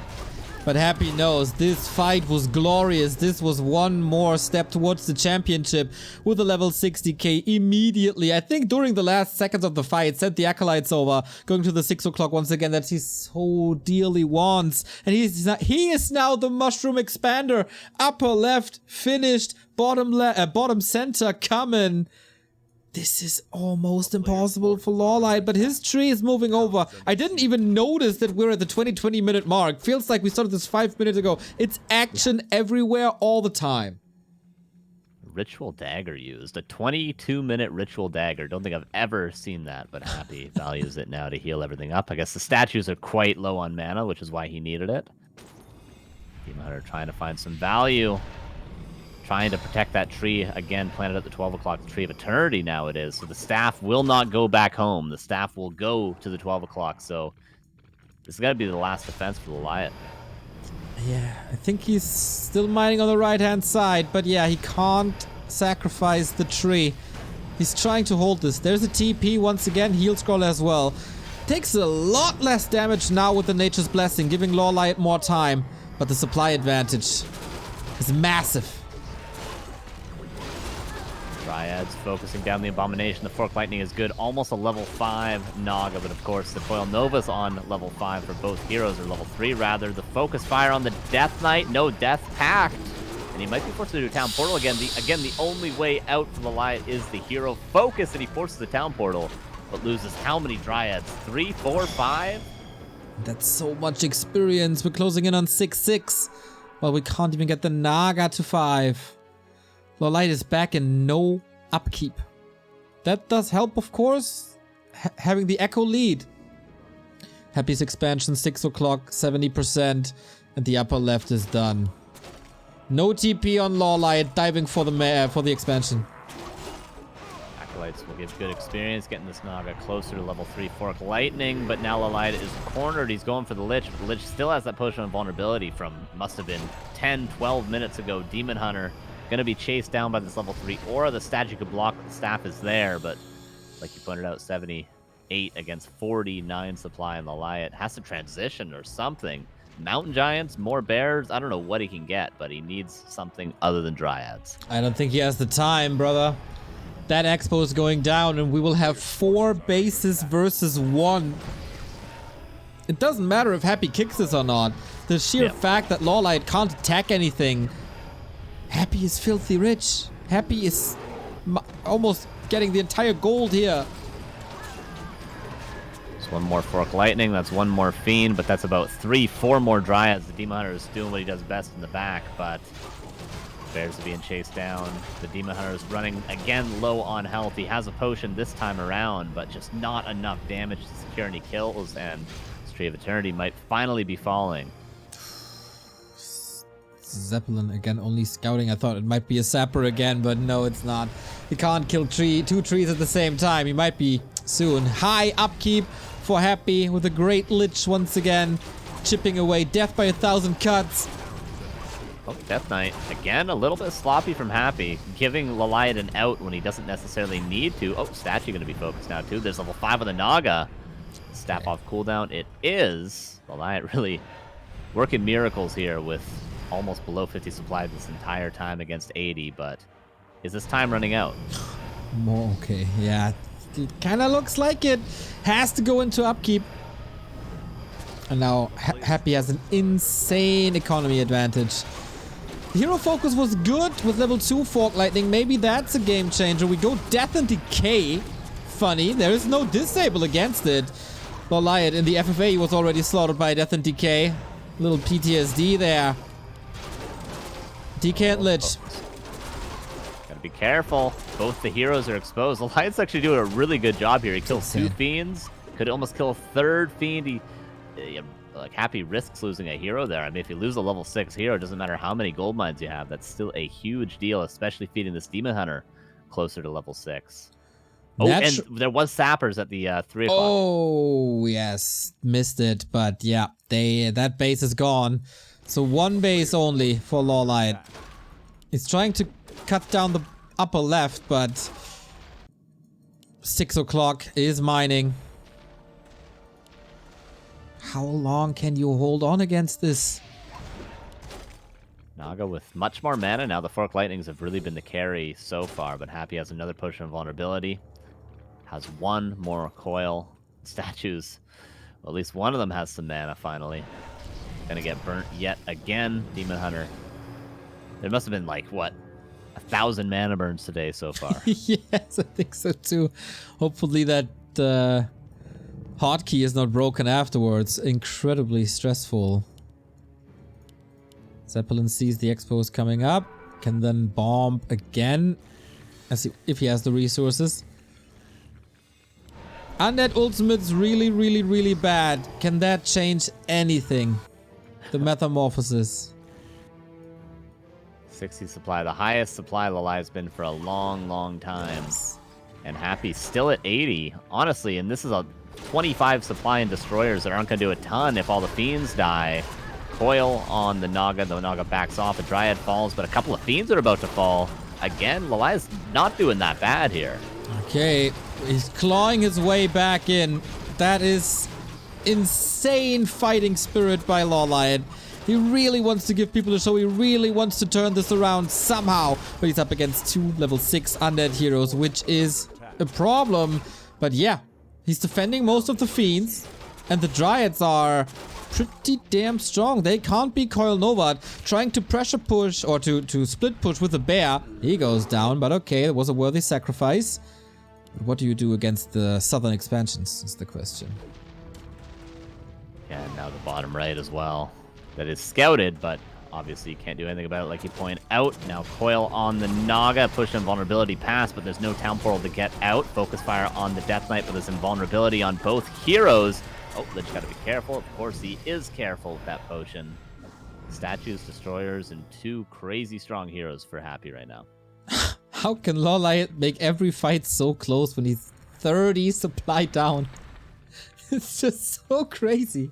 But Happy knows this fight was glorious. This was one more step towards the championship with a level 60k immediately. I think during the last seconds of the fight, sent the Acolytes over, going to the 6 o'clock once again that he so dearly wants. And he is now the Mushroom Expander. Upper left finished, bottom center coming. This is almost impossible for LawLiet, but his tree is moving over. I didn't even notice that we're at the 20 minute mark. Feels like we started this 5 minutes ago. It's action everywhere all the time. Ritual Dagger used. A 22-minute Ritual Dagger. Don't think I've ever seen that, but Happy values it now to heal everything up. I guess the statues are quite low on mana, which is why he needed it. Demon Hunter trying to find some value. Trying to protect that tree, again, planted at the 12 o'clock, the Tree of Eternity now it is. So the staff will not go back home. The staff will go to the 12 o'clock. So this has got to be the last defense for LawLiet. Yeah, I think he's still mining on the right-hand side. But yeah, he can't sacrifice the tree. He's trying to hold this. There's a TP once again, heal scroll as well. Takes a lot less damage now with the Nature's Blessing, giving LawLiet more time. But the supply advantage is massive. Dryads focusing down the Abomination. The Fork Lightning is good. Almost a level 5 Naga, but of course the Coil Nova's on level 5 for both heroes, or level 3 rather. The Focus Fire on the Death Knight. No Death Pact. And he might be forced to do Town Portal again. The only way out for LawLiet is the Hero Focus, and he forces the Town Portal, but loses how many Dryads? 3, 4, 5? That's so much experience. We're closing in on 6-6. Well, we can't even get the Naga to 5. LawLiet is back and no upkeep. That does help, of course, having the Echo lead. Happy's expansion, 6 o'clock, 70%, and the upper left is done. No TP on LawLiet, diving for the expansion. Acolytes will give good experience, getting this Naga closer to level 3 Fork Lightning, but now LawLiet is cornered. He's going for the Lich, but the Lich still has that potion of vulnerability from, must have been 10, 12 minutes ago. Demon Hunter going to be chased down by this level 3 aura. The statue could block, the staff is there, but like you pointed out, 78 against 49 supply, and LawLiet has to transition or something. Mountain Giants, more bears, I don't know what he can get, but he needs something other than Dryads. I don't think he has the time, brother. That expo is going down, and we will have 4 bases versus 1. It doesn't matter if Happy kicks this or not. The sheer fact that LawLiet can't attack anything. Happy is filthy rich. Happy is almost getting the entire gold here. That's one more Fork Lightning, that's one more Fiend, but that's about 3-4 more Dryads. The Demon Hunter is doing what he does best in the back, but Bears are being chased down. The Demon Hunter is running again low on health. He has a potion this time around, but just not enough damage to secure any kills, and Tree of Eternity might finally be falling. Zeppelin again, only scouting. I thought it might be a sapper again, but no, it's not. He can't kill two trees at the same time. He might be soon. High upkeep for Happy with a great Lich once again, chipping away. Death by 1,000 cuts. Oh, Death Knight. Again, a little bit sloppy from Happy, giving LawLiet an out when he doesn't necessarily need to. Oh, Statue going to be focused now, too. There's level 5 on the Naga. Staff off cooldown. It is. LawLiet really working miracles here with almost below 50 supply this entire time against 80, but is this time running out? Okay, yeah. It kind of looks like it. Has to go into upkeep. And now Happy has an insane economy advantage. Hero focus was good with level 2 Fork Lightning. Maybe that's a game changer. We go Death and Decay. Funny, there is no disable against it. LawLiet in the FFA was already slaughtered by Death and Decay. Little PTSD there. DK and Lich. Gotta be careful. Both the heroes are exposed. LawLiet's actually doing a really good job here. He kills 2 Fiends. Could almost kill a 3rd Fiend. He, like, Happy risks losing a hero there. I mean, if you lose a level 6 hero, it doesn't matter how many gold mines you have. That's still a huge deal, especially feeding this Demon Hunter closer to level 6. Oh, and there was sappers at the 3 o'clock. Oh, yes. Missed it. But yeah, that base is gone. So one base only for LawLiet. He's trying to cut down the upper left, but 6 o'clock is mining. How long can you hold on against this? Naga with much more mana. Now the Fork Lightnings have really been the carry so far, but Happy has another potion of vulnerability. Has one more coil. Statues. Well, at least one of them has some mana finally. Gonna get burnt yet again. Demon Hunter. There must have been like, what, 1,000 mana burns today so far. Yes, I think so too. Hopefully that hotkey is not broken afterwards. Incredibly stressful. Zeppelin sees the expos coming up. Can then bomb again. If he has the resources. Undead ultimate's really, really, really bad. Can that change anything? The metamorphosis. 60 supply, the highest supply LawLiet's been for a long, long time. And Happy's still at 80. Honestly, and this is a 25 supply in destroyers that aren't going to do a ton if all the Fiends die. Coil on the Naga backs off, a Dryad falls, but a couple of Fiends are about to fall. Again, LawLiet's not doing that bad here. Okay, he's clawing his way back in. That is insane fighting spirit by LawLiet. He really wants to give people a show. He really wants to turn this around somehow. But he's up against 2 level 6 undead heroes, which is a problem. But yeah, he's defending most of the Fiends. And the Dryads are pretty damn strong. They can't be Coil Nova. Trying to pressure push or to split push with the bear. He goes down, but okay, it was a worthy sacrifice. But what do you do against the southern expansions is the question. Yeah, and now the bottom right as well. That is scouted, but obviously you can't do anything about it like you point out. Now Coil on the Naga, push invulnerability pass, but there's no town portal to get out. Focus fire on the Death Knight, but there's invulnerability on both heroes. Oh, Lich gotta be careful. Of course he is careful with that potion. Statues, destroyers, and 2 crazy strong heroes for Happy right now. How can LawLiet make every fight so close when he's 30 supply down? It's just so crazy.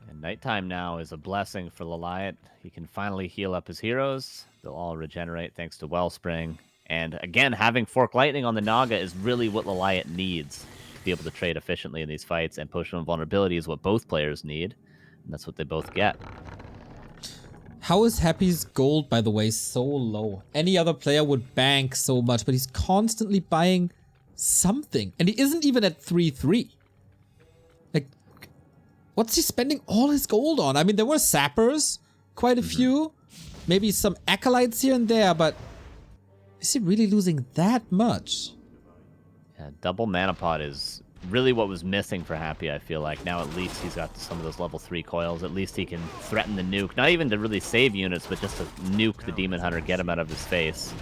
And nighttime now is a blessing for LawLiet. He can finally heal up his heroes. They'll all regenerate thanks to Wellspring. And again, having Fork Lightning on the Naga is really what LawLiet needs to be able to trade efficiently in these fights. And Potion of Vulnerability is what both players need. And that's what they both get. How is Happy's gold, by the way, so low? Any other player would bank so much, but he's constantly buying something. And he isn't even at 3-3. Like, what's he spending all his gold on? I mean, there were sappers, quite a few. Maybe some acolytes here and there, but is he really losing that much? Yeah, double mana pot is really what was missing for Happy, I feel like. Now at least he's got some of those level 3 coils. At least he can threaten the nuke. Not even to really save units, but just to nuke the Demon Hunter, get him out of his face.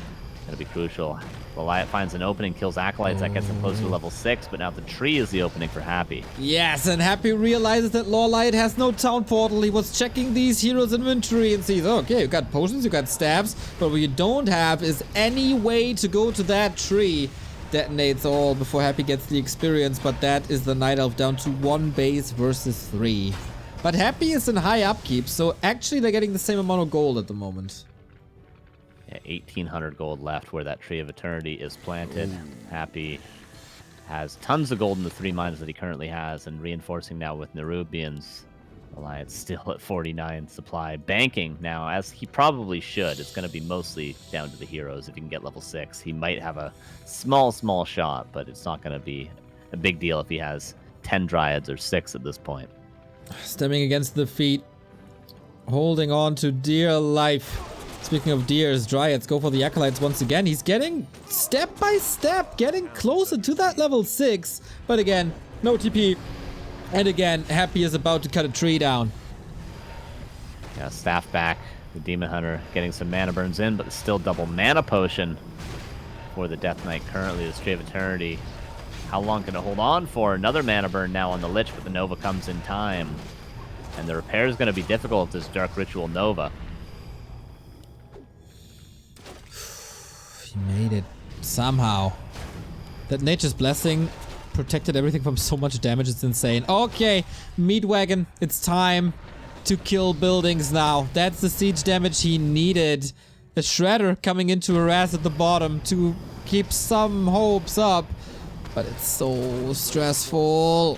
Gonna be crucial. LawLiet finds an opening, kills Acolytes. That gets him closer to level 6, but now the tree is the opening for Happy. Yes, and Happy realizes that LawLiet has no town portal. He was checking these heroes' inventory and sees, oh, okay, you got potions, you got stabs, but what you don't have is any way to go to that tree. Detonates all before Happy gets the experience, but that is the Night Elf down to 1 base versus 3. But Happy is in high upkeep, so actually they're getting the same amount of gold at the moment. Yeah, 1,800 gold left where that Tree of Eternity is planted. Happy has tons of gold in the 3 mines that he currently has, and reinforcing now with Nerubians. LawLiet's still at 49 supply. Banking now, as he probably should. It's going to be mostly down to the heroes. If he can get level 6, he might have a small shot, but it's not going to be a big deal if he has 10 Dryads or 6 at this point. Stemming against the feet. Holding on to dear life. Speaking of deers, Dryads go for the Acolytes once again. He's getting step by step, getting closer to that level 6. But again, no TP. And again, Happy is about to cut a tree down. Yeah, staff back. The Demon Hunter getting some mana burns in, but it's still double mana potion for the Death Knight currently. The Tree of Eternity. How long can it hold on for? Another mana burn now on the Lich, but the Nova comes in time. And the repair is going to be difficult with this Dark Ritual Nova. He made it somehow. That Nature's Blessing protected everything from so much damage, it's insane. Okay, Meat Wagon, it's time to kill buildings now. That's the siege damage he needed. A Shredder coming in to harass at the bottom to keep some hopes up. But it's so stressful.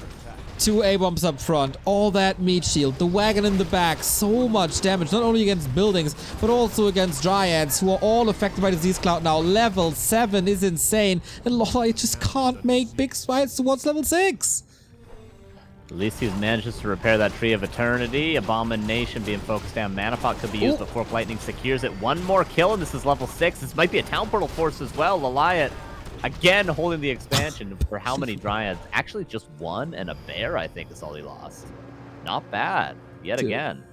2 A-bombs up front, all that meat shield, the wagon in the back, so much damage, not only against buildings, but also against Dryads, who are all affected by Disease Cloud now. Level 7 is insane, and LawLiet just can't make big strides towards level 6. At least he manages to repair that Tree of Eternity. Abomination being focused down. Mana Pot could be used, but Fork Lightning secures it. 1 more kill, and this is level 6. This might be a Town Portal force as well. LawLiet again holding the expansion for how many Dryads? Actually just 1 and a bear, I think, is all he lost. Not bad. Yet again.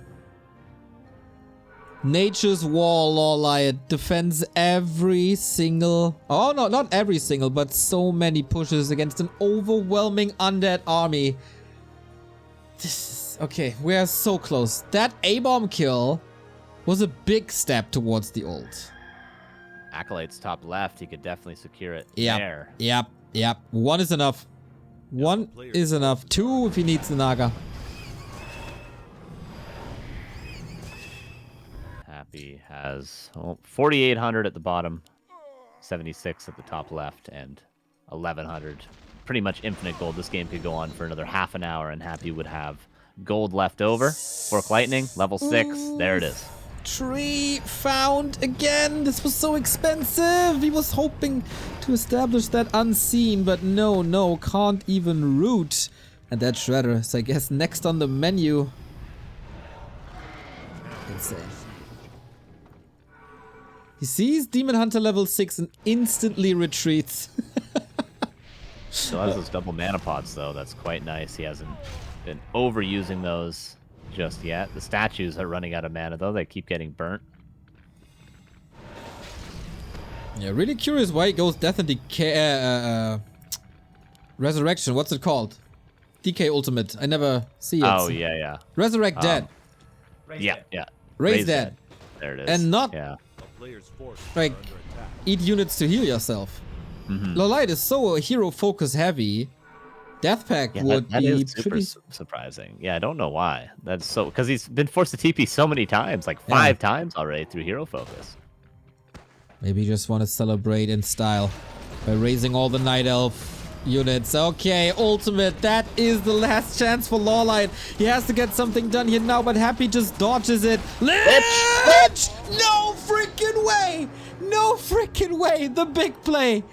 Nature's Wall, LawLiet defends every single... Oh, no, not every single, but so many pushes against an overwhelming undead army. This is... Okay, we are so close. That A-bomb kill was a big step towards the ult. Acolytes top left, he could definitely secure it there. Yep. 1 is enough. 1 is enough. 2 if he needs the Naga. Happy has 4,800 at the bottom, 76 at the top left, and 1,100. Pretty much infinite gold. This game could go on for another half an hour, and Happy would have gold left over. Fork Lightning, level 6. There it is. Tree found again. This was so expensive. He was hoping to establish that unseen, but no, can't even root. And that Shredder is, I guess, next on the menu. Insane. He sees Demon Hunter level 6 and instantly retreats. Still has those double mana pots, though. That's quite nice. He hasn't been overusing those just yet. The statues are running out of mana, though. They keep getting burnt. Yeah, really curious why he goes Death and Decay... Resurrection, what's it called? DK Ultimate. I never see it. Oh, yeah. Resurrect Dead. Yeah. Raise Dead. There it is. And not... Yeah. Like, eat units to heal yourself. LawLiet is so hero focus heavy. Death Pack would be pretty surprising. Yeah, I don't know why. That's so, because he's been forced to TP so many times, like 5 times already through hero focus. Maybe you just want to celebrate in style by raising all the Night Elf units. Okay, ultimate. That is the last chance for LawLiet. He has to get something done here now, but Happy just dodges it. Lich! No freaking way! No freaking way! The big play.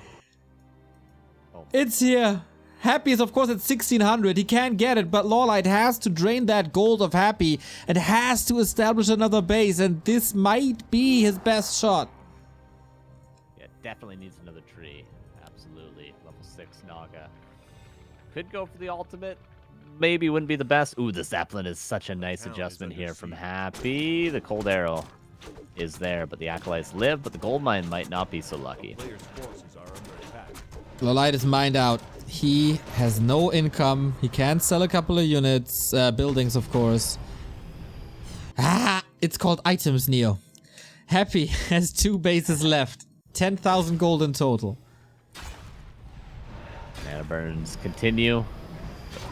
It's here. Happy is, of course, at 1,600. He can't get it, but LawLiet has to drain that gold of Happy and has to establish another base, and this might be his best shot. Yeah, definitely needs another tree. Absolutely. Level 6 Naga. Could go for the ultimate. Maybe wouldn't be the best. Ooh, the Zeppelin is such a nice adjustment here from Happy. The cold arrow is there, but the Acolytes live, but the gold mine might not be so lucky. Players' forces are under attack. LawLiet is mined out. He has no income. He can sell a couple of units, buildings, of course. Ah, it's called items, Neo. Happy has 2 bases left. 10,000 gold in total. Mana burns continue.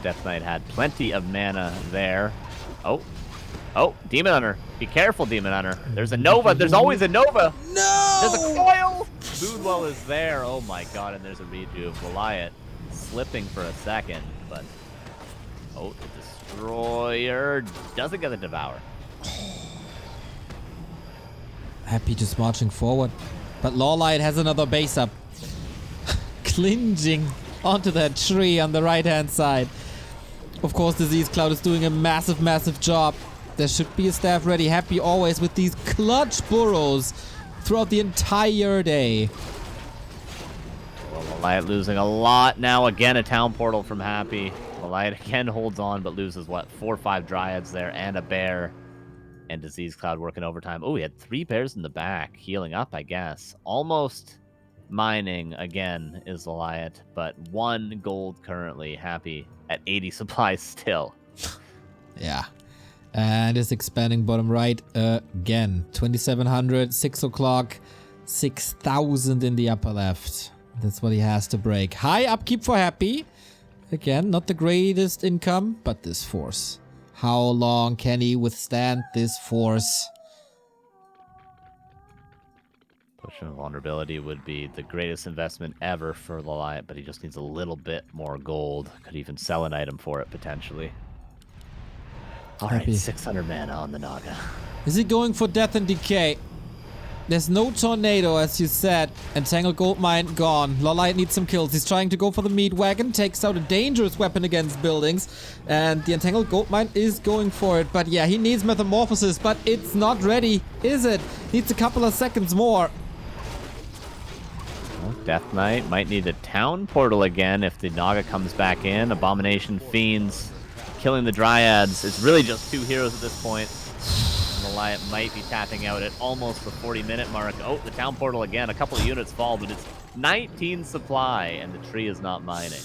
Death Knight had plenty of mana there. Oh, Demon Hunter. Be careful, Demon Hunter. There's a Nova. There's always a Nova. No! There's a coil. Moonwell is there. Oh my god, and there's a rejuve. LawLiet slipping for a second, but the Destroyer doesn't get the Devour. Happy just marching forward. But LawLiet has another base up. Clinging onto that tree on the right-hand side. Of course, Disease Cloud is doing a massive, massive job. There should be a staff ready. Happy always with these clutch burrows throughout the entire day. Well, LawLiet losing a lot now. Again, a town portal from Happy. LawLiet again holds on, but loses, what, 4 or 5 Dryads there and a bear. And Disease Cloud working overtime. Oh, he had 3 bears in the back. Healing up, I guess. Almost mining again is LawLiet, but 1 gold currently. Happy at 80 supplies still. Yeah. And is expanding bottom right again. 2,700, 6 o'clock, 6,000 in the upper left. That's what he has to break. High upkeep for Happy. Again, not the greatest income, but this force. How long can he withstand this force? Potion of Vulnerability would be the greatest investment ever for LawLiet, but he just needs a little bit more gold. Could even sell an item for it, potentially. Alright, 600 mana on the Naga. Is he going for Death and Decay? There's no Tornado, as you said. Entangled Gold Mine gone. LawLiet needs some kills. He's trying to go for the Meat Wagon. Takes out a dangerous weapon against buildings. And the Entangled Gold Mine is going for it. But yeah, he needs Metamorphosis. But it's not ready, is it? Needs a couple of seconds more. Well, Death Knight might need a town portal again if the Naga comes back in. Abomination Fiends killing the Dryads. It's really just 2 heroes at this point. LawLiet might be tapping out at almost the 40-minute mark. Oh, the town portal again. A couple of units fall, but it's 19 supply, and the tree is not mining.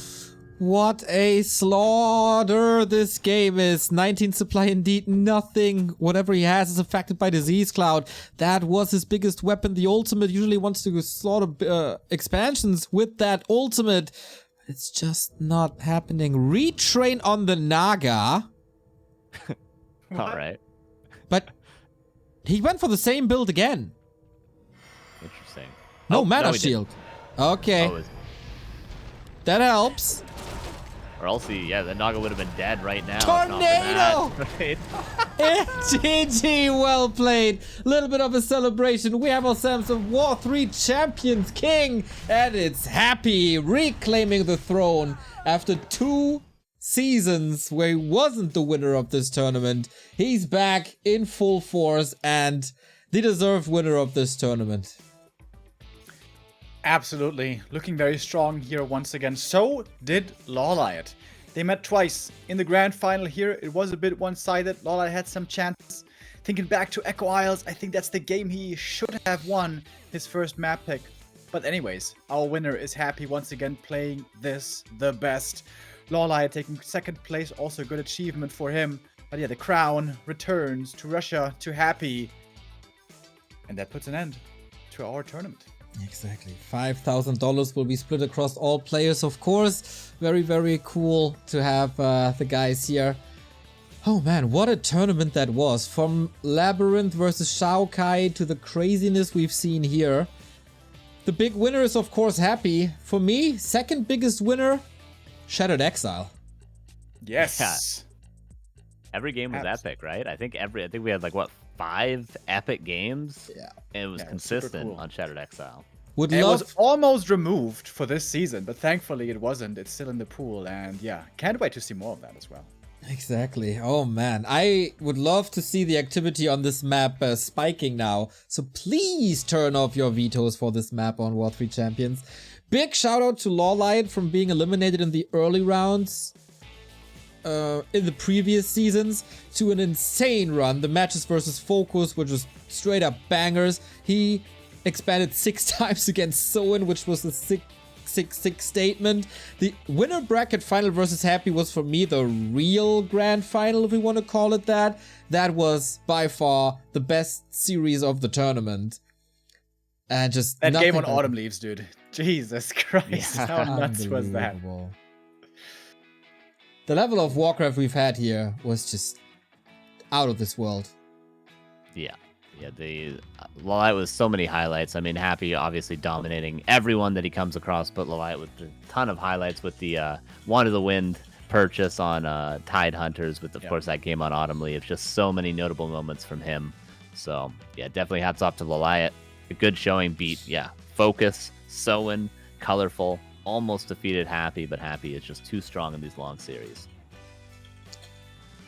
What a slaughter this game is. 19 supply indeed. Nothing. Whatever he has is affected by Disease Cloud. That was his biggest weapon. The ultimate usually wants to slaughter expansions with that ultimate. It's just not happening. Retrain on the Naga. All right. But he went for the same build again. Interesting. No mana he shield. didn't. Okay. That helps. Or else the Naga would have been dead right now. Tornado! GG, well played. A little bit of a celebration. We have ourselves a W3Champions king, and it's Happy reclaiming the throne after 2 seasons where he wasn't the winner of this tournament. He's back in full force and the deserved winner of this tournament. Absolutely. Looking very strong here once again. So did LawLiet. They met twice. In the grand final here, it was a bit one-sided. LawLiet had some chances. Thinking back to Echo Isles, I think that's the game he should have won his first map pick. But anyways, our winner is Happy once again playing this the best. LawLiet taking second place, also a good achievement for him. But yeah, the crown returns to Russia, to Happy. And that puts an end to our tournament. Exactly. $5,000 will be split across all players, of course. Very, very cool to have the guys here. Oh man, what a tournament that was. From Labyrinth versus Shao Kai to the craziness we've seen here. The big winner is, of course, Happy. For me, second biggest winner, Shattered Exile. Yes. Yeah. Every game was epic, right? I think we had like what, 5 epic games? Yeah. And it was consistent on Shattered Exile. It was almost removed for this season, but thankfully it wasn't. It's still in the pool, and yeah, can't wait to see more of that as well. Exactly. Oh man, I would love to see the activity on this map spiking now. So please turn off your vetoes for this map on W3Champions. Big shout out to LawLiet from being eliminated in the early rounds in the previous seasons to an insane run. The matches versus Focus, which was straight up bangers. He expanded 6 times against Soin, which was a 6-6 statement. The winner bracket final versus Happy was for me the real grand final, if we want to call it that. That was by far the best series of the tournament. And just that game on Autumn Leaves, dude. Jesus Christ, how nuts was that? The level of Warcraft we've had here was just out of this world. Yeah, the LawLiet with so many highlights. I mean, Happy obviously dominating everyone that he comes across, but LawLiet with a ton of highlights with the Wand of the Wind purchase on Tidehunters, with, of course, that game on Autumn Leaves. Just so many notable moments from him. So, yeah, definitely hats off to LawLiet. A good showing, beat, Focus, Soin, colorful, almost defeated Happy, but Happy is just too strong in these long series.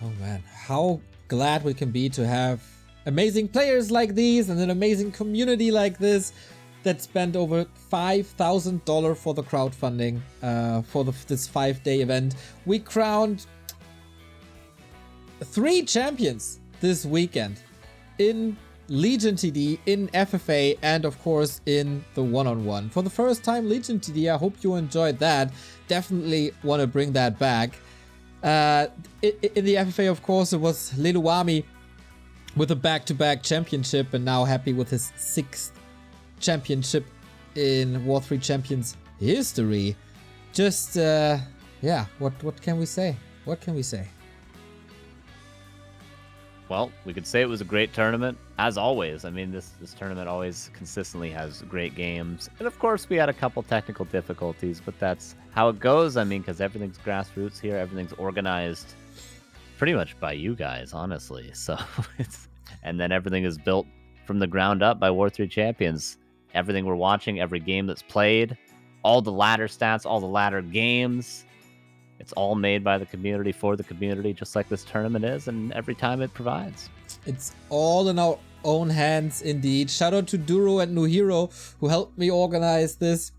Oh man, how glad we can be to have amazing players like these and an amazing community like this that spent over $5,000 for the crowdfunding for this 5-day event. We crowned 3 champions this weekend in Legion TD, in FFA, and of course in the one-on-one. For the first time Legion TD, I hope you enjoyed that. Definitely want to bring that back. In the FFA, of course, it was Leluwami with a back-to-back championship, and now Happy with his 6th championship in W3Champions history. Just, what can we say? What can we say? Well, we could say it was a great tournament, as always. I mean, this tournament always consistently has great games. And of course, we had a couple technical difficulties, but that's how it goes. I mean, because everything's grassroots here. Everything's organized pretty much by you guys, honestly. So and then everything is built from the ground up by W3Champions. Everything we're watching, every game that's played, all the ladder stats, all the ladder games. It's all made by the community for the community, just like this tournament is, and every time it provides. It's all in our own hands, indeed. Shout out to Duro and Nuhiro, who helped me organize this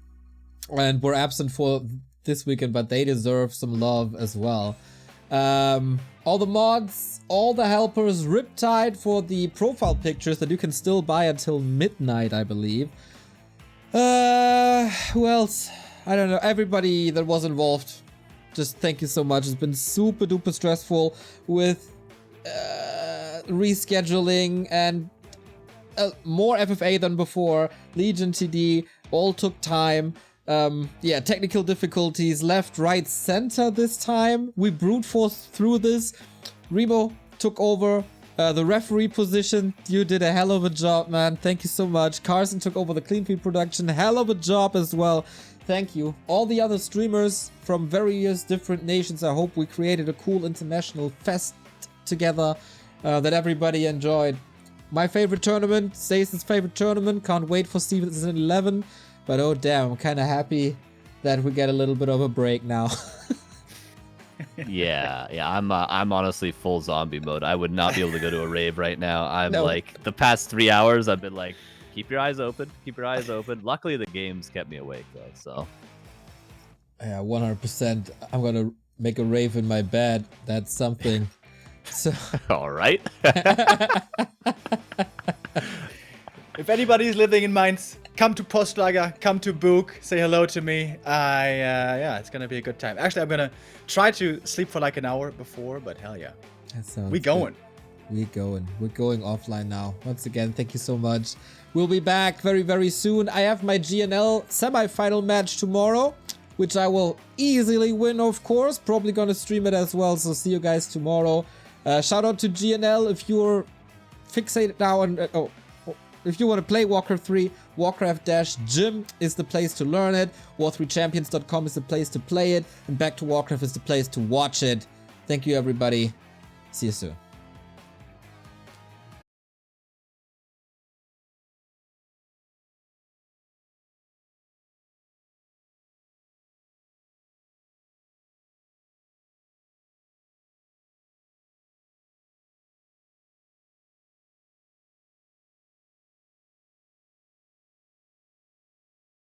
and were absent for this weekend, but they deserve some love as well. All the mods, all the helpers, Riptide for the profile pictures that you can still buy until midnight, I believe. Who else? I don't know. Everybody that was involved. Just thank you so much. It's been super duper stressful with rescheduling and more FFA than before. Legion TD all took time. Technical difficulties left, right, center this time. We brute force through this. Remo took over the referee position. You did a hell of a job, man. Thank you so much. Carson took over the clean feed production. Hell of a job as well. Thank you. All the other streamers from various different nations. I hope we created a cool international fest together that everybody enjoyed. My favorite tournament, Stace's favorite tournament. Can't wait for season 11. But oh damn, I'm kind of happy that we get a little bit of a break now. Yeah. I'm honestly full zombie mode. I would not be able to go to a rave right now. I'm like, the past 3 hours, I've been like, keep your eyes open. Keep your eyes open. Luckily, the games kept me awake, though, so. Yeah, 100%. I'm going to make a rave in my bed. That's something. So. All right. If anybody's living in Mainz, come to Postlager, come to Book, say hello to me. It's going to be a good time. Actually, I'm going to try to sleep for like an hour before, but hell yeah. We going. We're going offline now. Once again, thank you so much. We'll be back very, very soon. I have my GNL semi-final match tomorrow, which I will easily win, of course. Probably gonna stream it as well, so see you guys tomorrow. Shout out to GNL if you're fixated now on... if you want to play Warcraft 3, Warcraft-Gym is the place to learn it. War3champions.com is the place to play it. And Back to Warcraft is the place to watch it. Thank you, everybody. See you soon.